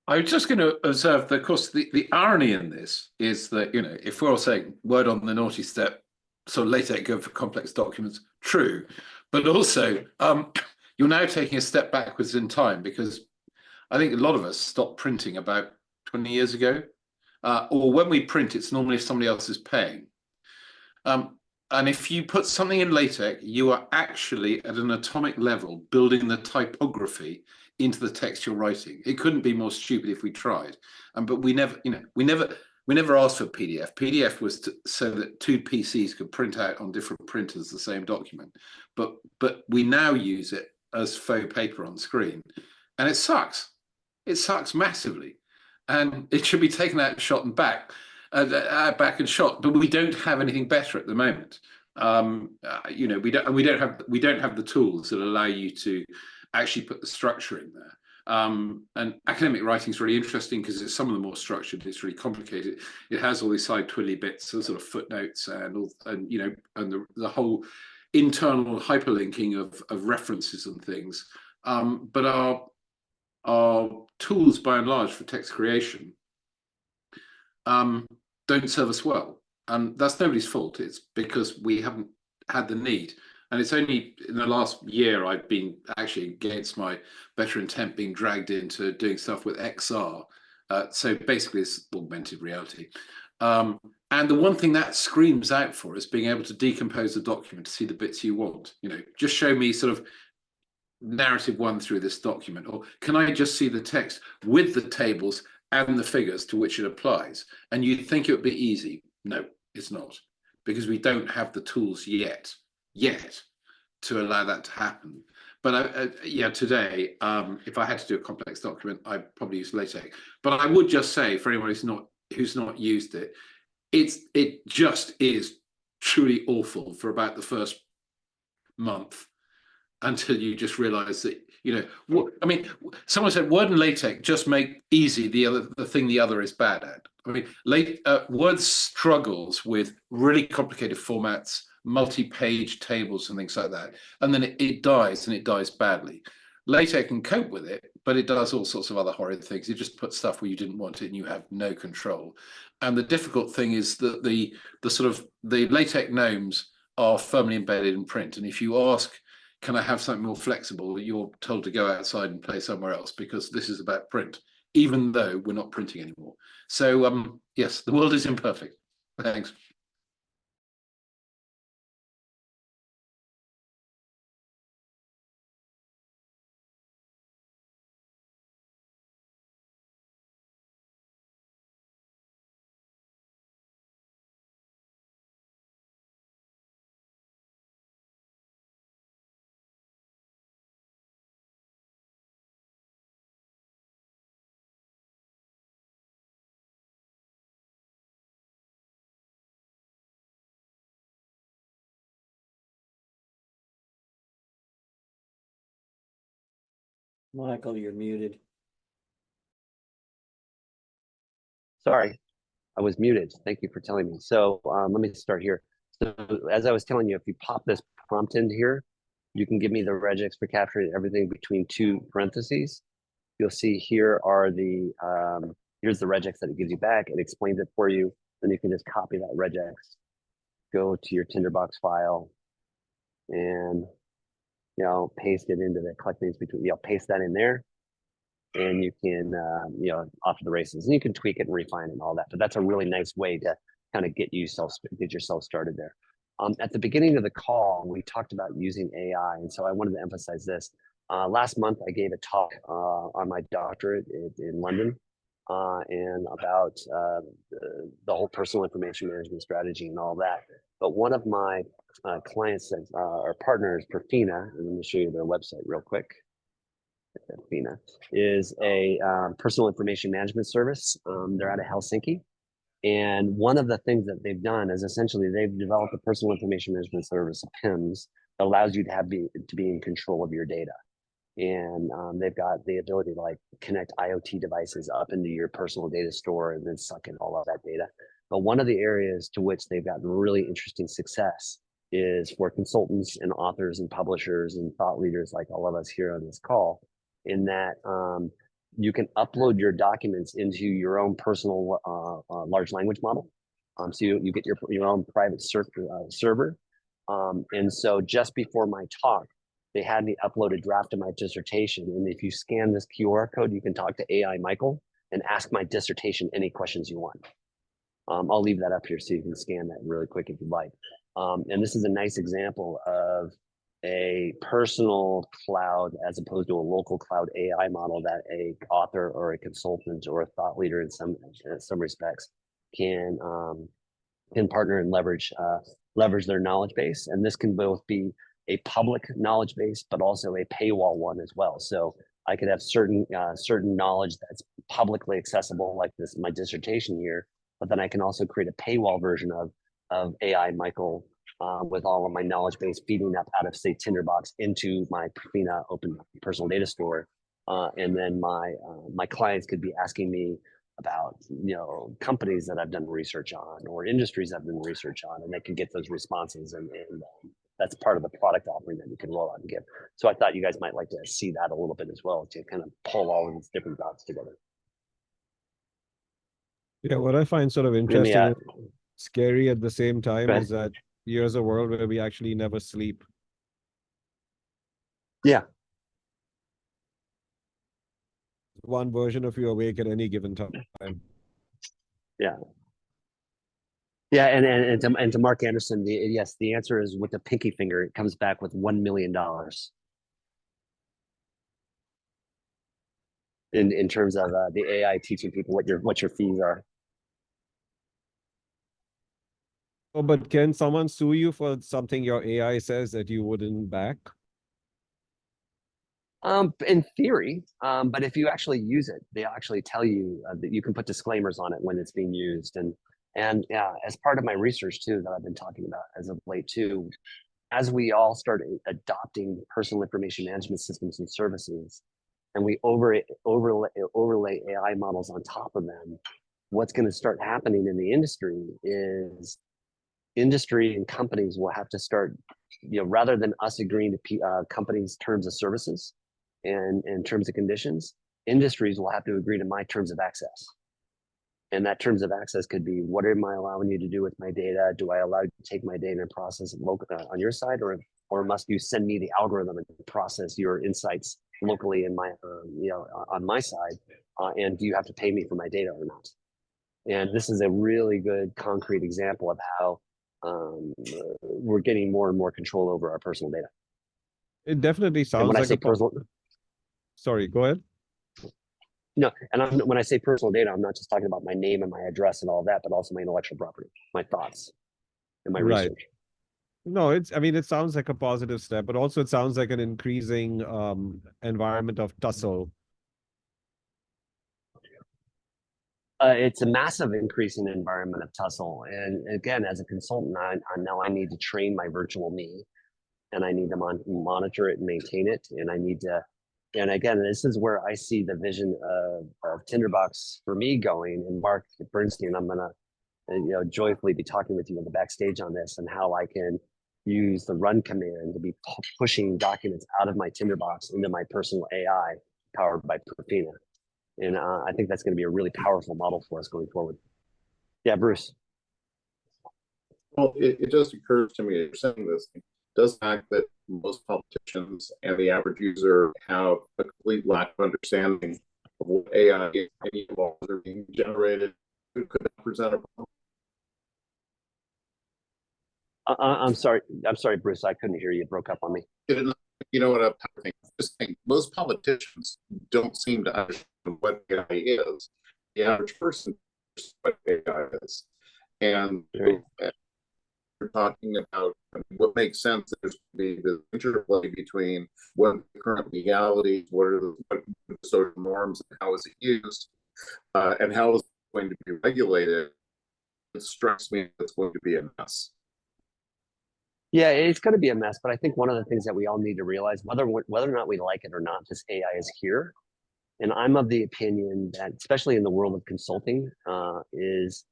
I was just going to observe that, of course, the irony in this is that, you know, if we're all saying word on the naughty step, so LaTeX go for complex documents, true. But also, you're now taking a step backwards in time, because I think a lot of us stopped printing about 20 years ago. Or when we print, it's normally if somebody else is paying. And if you put something in LaTeX, you are actually at an atomic level building the typography into the text you're writing. It couldn't be more stupid if we tried. But we never, you know, we never asked for PDF. PDF was so that two PCs could print out on different printers the same document. But we now use it as faux paper on screen, and it sucks. It sucks massively, and it should be taken out, shot, and back and shot. But we don't have anything better at the moment. You know, we don't have the tools that allow you to actually put the structure in there. And academic writing is really interesting because it's some of the more structured. It's really complicated. It has all these side twiddly bits, sort of footnotes, and you know, and the whole internal hyperlinking of references and things. But our tools, by and large, for text creation don't serve us well, and that's nobody's fault. It's because we haven't had the need. And it's only in the last year I've been actually, against my better intent, being dragged into doing stuff with XR. So basically it's augmented reality. And the one thing that screams out for is being able to decompose the document to see the bits you want. You know, just show me sort of narrative 1 through this document, or can I just see the text with the tables and the figures to which it applies? And you'd think it would be easy. No, it's not, because we don't have the tools yet to allow that to happen. But yeah, today, if I had to do a complex document, I'd probably use LaTeX. But I would just say, for anyone who's not used it, it just is truly awful for about the first month, until you just realize that, you know, I mean, someone said Word and LaTeX just make easy the thing the other is bad at. I mean, Word struggles with really complicated formats, multi-page tables and things like that, and then it dies, and it dies badly. LaTeX can cope with it, but it does all sorts of other horrid things. It just puts stuff where you didn't want it, and you have no control. And the difficult thing is that the sort of the LaTeX gnomes are firmly embedded in print, and if you ask, can I have something more flexible, you're told to go outside and play somewhere else, because this is about print, even though we're not printing anymore. So yes, the world is imperfect. Thanks. Michael, you're muted. Sorry, I was muted. Thank you for telling me. So let me start here. So as I was telling you, if you pop this prompt in here, you can give me the regex for capturing everything between 2 parentheses. You'll see here are the, here's the regex that it gives you back. It explains it for you. Then you can just copy that regex, go to your Tinderbox file, and, you know, paste it into the collect things between, you know, paste that in there, and you can, you know, off to the races. And you can tweak it and refine it and all that. But that's a really nice way to kind of get yourself started there. At the beginning of the call, we talked about using AI, and so I wanted to emphasize this. Last month, I gave a talk on my doctorate in London, and about the whole personal information management strategy and all that. But one of my clients, our partners, Perfina, and let me show you their website real quick. Perfina is a personal information management service. They're out of Helsinki. And one of the things that they've done is essentially they've developed a personal information management service, PIMS, allows you to be in control of your data. And they've got the ability to like connect IoT devices up into your personal data store and then suck in all of that data. But one of the areas to which they've gotten really interesting success is for consultants and authors and publishers and thought leaders like all of us here on this call, in that you can upload your documents into your own personal large language model. So you get your own private server. And so just before my talk, they had me upload a draft of my dissertation. And if you scan this QR code, you can talk to AI Michael and ask my dissertation any questions you want. I'll leave that up here so you can scan that really quick if you'd like. And this is a nice example of a personal cloud as opposed to a local cloud AI model that a author or a consultant or a thought leader in some respects can partner and leverage their knowledge base. And this can both be a public knowledge base, but also a paywall one as well. So I could have certain knowledge that's publicly accessible, like my dissertation here, but then I can also create a paywall version of AI Michael with all of my knowledge base feeding up out of, say, Tinderbox into my Perfina open personal data store. And then my clients could be asking me about, companies that I've done research on or industries I've done research on, and they can get those responses. And that's part of the product offering that you can roll out and give. So I thought you guys might like to see that a little bit as well, to kind of pull all of these different dots together. Yeah, what I find sort of interesting and scary at the same time is that here's a world where we actually never sleep. Yeah. One version of you awake at any given time. Yeah. Yeah, and to Mark Anderson, yes, the answer is with the pinky finger, it comes back with $1 million. In terms of the AI teaching people what your fees are. Oh, but can someone sue you for something your AI says that you wouldn't back? In theory, but if you actually use it, they actually tell you that you can put disclaimers on it when it's being used. And yeah, as part of my research too, that I've been talking about as of late too, as we all start adopting personal information management systems and services, and we overlay AI models on top of them, what's going to start happening in the industry is industry and companies will have to start, rather than us agreeing to companies' terms of services and terms of conditions, industries will have to agree to my terms of access. And that terms of access could be, what am I allowing you to do with my data? Do I allow you to take my data and process it on your side, or must you send me the algorithm and process your insights locally in my, on my side? And do you have to pay me for my data or not? And this is a really good concrete example of how we're getting more and more control over our personal data. It definitely sounds like a personal. Sorry, go ahead. No, and when I say personal data, I'm not just talking about my name and my address and all that, but also my intellectual property, my thoughts, and my research. No, it sounds like a positive step, but also it sounds like an increasing environment of tussle. It's a massive increase in environment of tussle. And again, as a consultant, I know I need to train my virtual me, and I need to monitor it and maintain it. And I need to, and again, this is where I see the vision of Tinderbox for me going. And Mark Bernstein, I'm going to joyfully be talking with you in the backstage on this, and how I can use the run command to be pushing documents out of my Tinderbox into my personal AI powered by Perfina. And I think that's going to be a really powerful model for us going forward. Yeah, Bruce. Well, it just occurs to me, saying this, does the fact that most politicians and the average user have a complete lack of understanding of what AI laws are being generated, could that present a problem? I'm sorry, Bruce. I couldn't hear you. It broke up on me. You know what I'm thinking? Just think, most politicians don't seem to understand what AI is. The average person knows what AI is, and we're talking about what makes sense. There's to be the interplay between what the current legalities, what are the social norms, and how is it used, and how is it going to be regulated. It strikes me it's going to be a mess. Yeah, it's going to be a mess, but I think one of the things that we all need to realize, whether or not we like it or not, this AI is here. And I'm of the opinion that, especially in the world of consulting, is,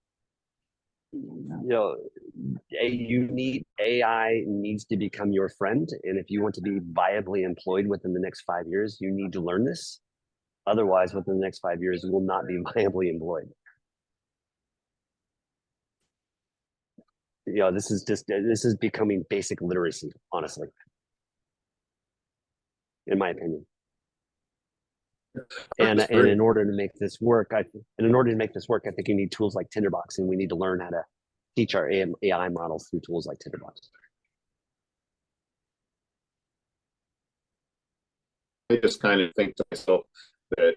AI needs to become your friend. And if you want to be viably employed within the next 5 years, you need to learn this. Otherwise, within the next 5 years, you will not be viably employed. This is becoming basic literacy, honestly, in my opinion. And in order to make this work, I think you need tools like Tinderbox, and we need to learn how to teach our AI models through tools like Tinderbox. I just kind of think to myself that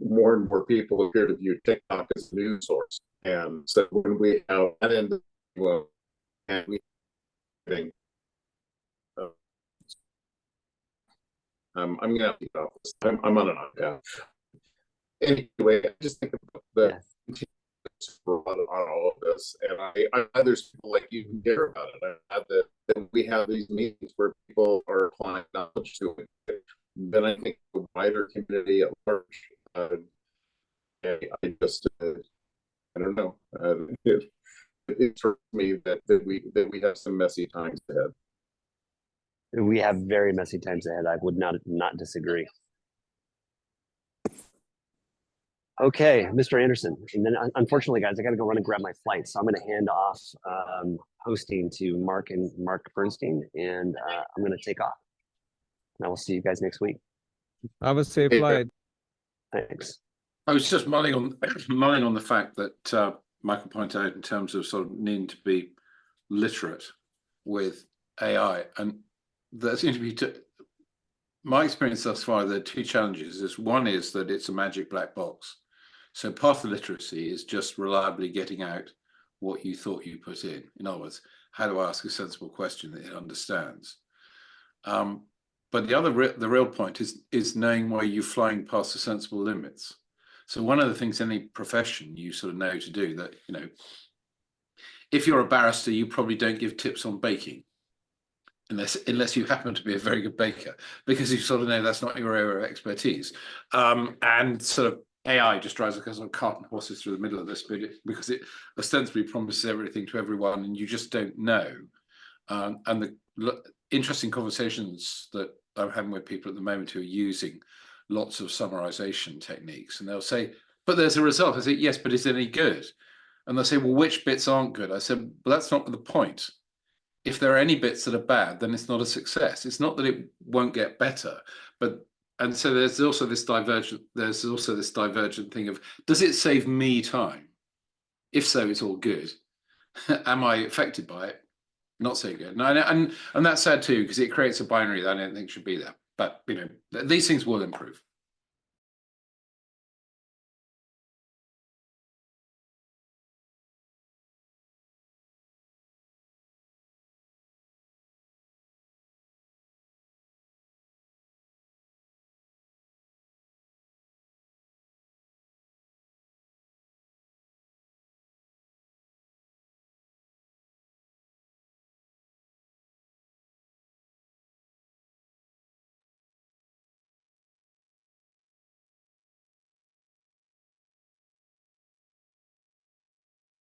more and more people appear to view TikTok as a news source, and so when we have that end, well, and we think, I'm gonna have to get off this. I'm on an iPad. Anyway, I just think about the on all of this, and I'm glad there's people like you who care about it. I'm glad that we have these meetings where people are applying knowledge to it. Then I think the wider community at large, I don't know. It's for me that we have some messy times ahead. We have very messy times ahead. I would not disagree. Okay, Mr. Anderson. And then unfortunately, guys, I got to go run and grab my flight. So I'm going to hand off hosting to Mark Bernstein, and I'm going to take off. And I will see you guys next week. Have a safe flight. Thanks. I was just mulling on the fact that Michael pointed out in terms of sort of needing to be literate with AI, and there seems to be my experience thus far. There are two challenges. One is that it's a magic black box. So part of literacy is just reliably getting out what you thought you put in. In other words, how to ask a sensible question that it understands. But the real point is knowing where you're flying past the sensible limits. So one of the things any profession you sort of know to do that, if you're a barrister, you probably don't give tips on baking, unless you happen to be a very good baker, because you sort of know that's not your area of expertise. And sort of AI just drives a sort of cart and horses through the middle of this because it ostensibly promises everything to everyone, and you just don't know. And the interesting conversations that I'm having with people at the moment who are using lots of summarization techniques, and they'll say, but there's a result. I say, yes, but is it any good? And they'll say, well, which bits aren't good? I said, well, that's not the point. If there are any bits that are bad, then it's not a success. It's not that it won't get better, and so there's also this divergent thing of, does it save me time? If so, it's all good. Am I affected by it? Not so good. And that's sad too, because it creates a binary that I don't think should be there. But these things will improve.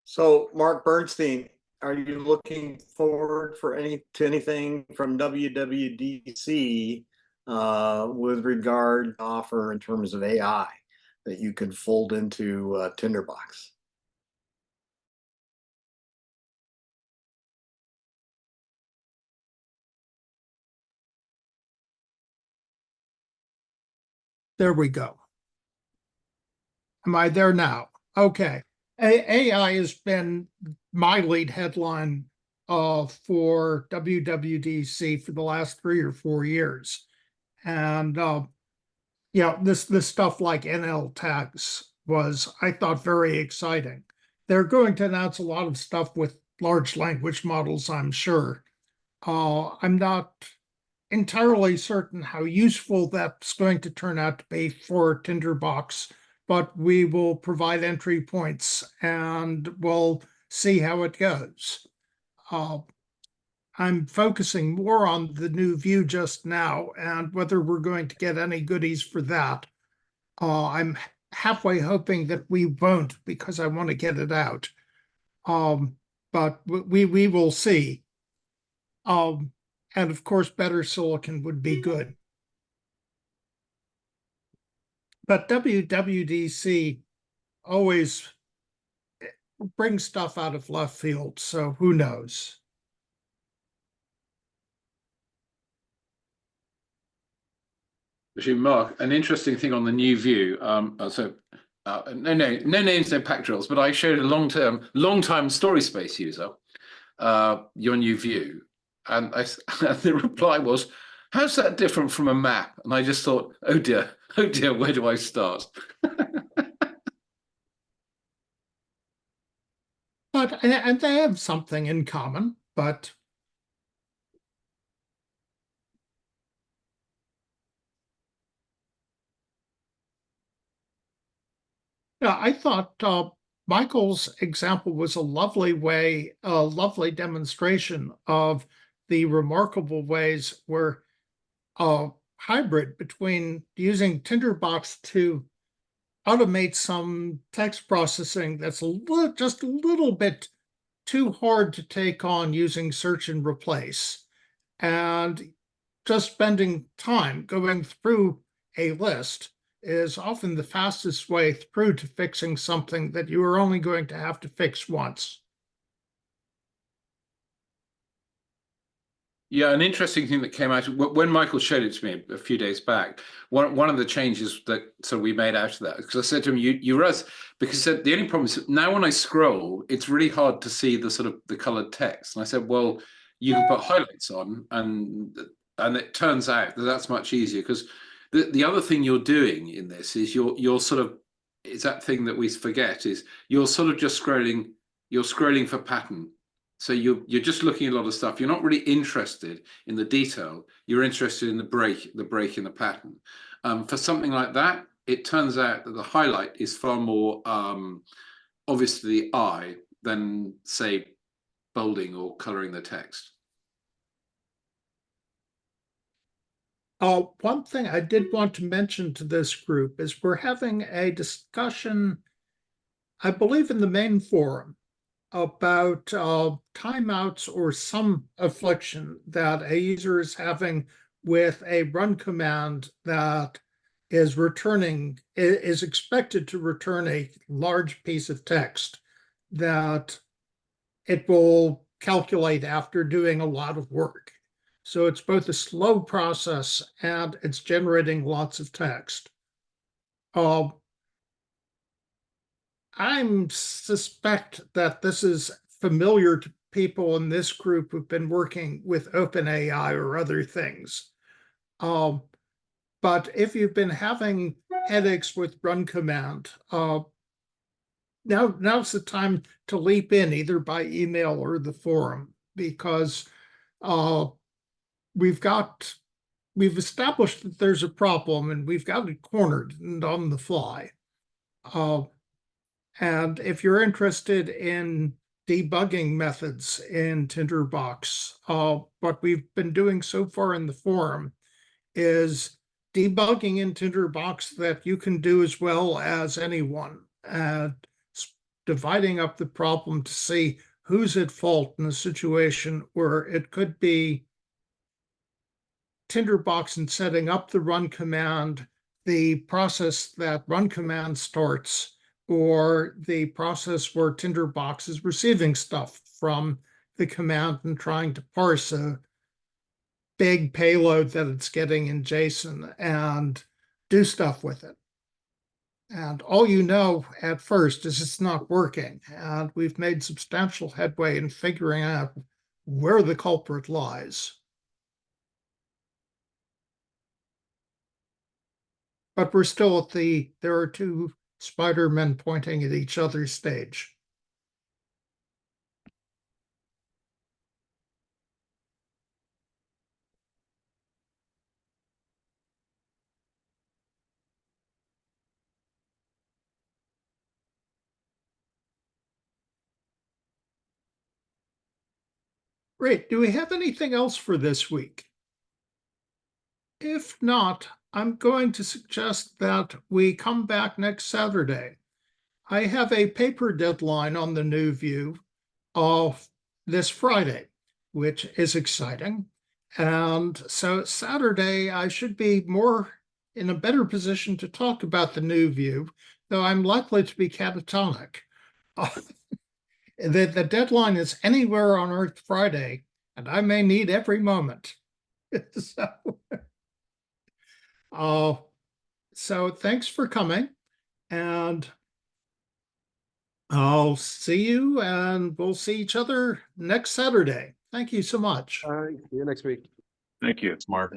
So, Mark Bernstein, are you looking forward to anything from WWDC with regard to offer in terms of AI that you can fold into Tinderbox? There we go. Am I there now? Okay. AI has been my lead headline for WWDC for the last 3 or 4 years. And this stuff like NL tags was, I thought, very exciting. They're going to announce a lot of stuff with large language models, I'm sure. I'm not entirely certain how useful that's going to turn out to be for Tinderbox, but we will provide entry points and we'll see how it goes. I'm focusing more on the new view just now and whether we're going to get any goodies for that. I'm halfway hoping that we won't because I want to get it out. But we will see. And of course, better silicon would be good. But WWDC always brings stuff out of left field, so who knows? Actually, Mark, an interesting thing on the new view. No names, no pack drills, but I showed a long time story space user your new view, and the reply was, "How's that different from a map?" And I just thought, oh dear, where do I start? And they have something in common, but yeah, I thought Michael's example was a lovely demonstration of the remarkable ways where hybrid between using Tinderbox to automate some text processing that's just a little bit too hard to take on using search and replace, and just spending time going through a list is often the fastest way through to fixing something that you are only going to have to fix once. Yeah, an interesting thing that came out when Michael showed it to me a few days back. One of the changes that we made out of that, because I said to him, "You realize," because he said the only problem is now when I scroll, it's really hard to see the sort of the colored text. And I said, "Well, you can put highlights on," and it turns out that that's much easier because the other thing you're doing in this is you're sort of, it's that thing that we forget, is you're sort of just scrolling. You're scrolling for pattern. So you're just looking at a lot of stuff. You're not really interested in the detail. You're interested in the break in the pattern. For something like that, it turns out that the highlight is far more obvious to the eye than, say, bolding or coloring the text. One thing I did want to mention to this group is we're having a discussion, I believe, in the main forum about timeouts or some affliction that a user is having with a run command that is expected to return a large piece of text that it will calculate after doing a lot of work. So it's both a slow process and it's generating lots of text. I suspect that this is familiar to people in this group who've been working with OpenAI or other things. But if you've been having headaches with run command, now's the time to leap in either by email or the forum, because we've established that there's a problem and we've got it cornered and on the fly. And if you're interested in debugging methods in Tinderbox, what we've been doing so far in the forum is debugging in Tinderbox that you can do as well as anyone, and dividing up the problem to see who's at fault in a situation where it could be Tinderbox and setting up the run command, the process that run command starts, or the process where Tinderbox is receiving stuff from the command and trying to parse a big payload that it's getting in JSON and do stuff with it. And all you know at first is it's not working. And we've made substantial headway in figuring out where the culprit lies. But we're still at there are two Spider-Men pointing at each other's stage. Great. Do we have anything else for this week? If not, I'm going to suggest that we come back next Saturday. I have a paper deadline on the new view of this Friday, which is exciting. And so Saturday, I should be more in a better position to talk about the new view, though I'm likely to be catatonic. The deadline is anywhere on Earth Friday, and I may need every moment. So thanks for coming, and I'll see you, and we'll see each other next Saturday. Thank you so much. All right, see you next week. Thank you. Smart.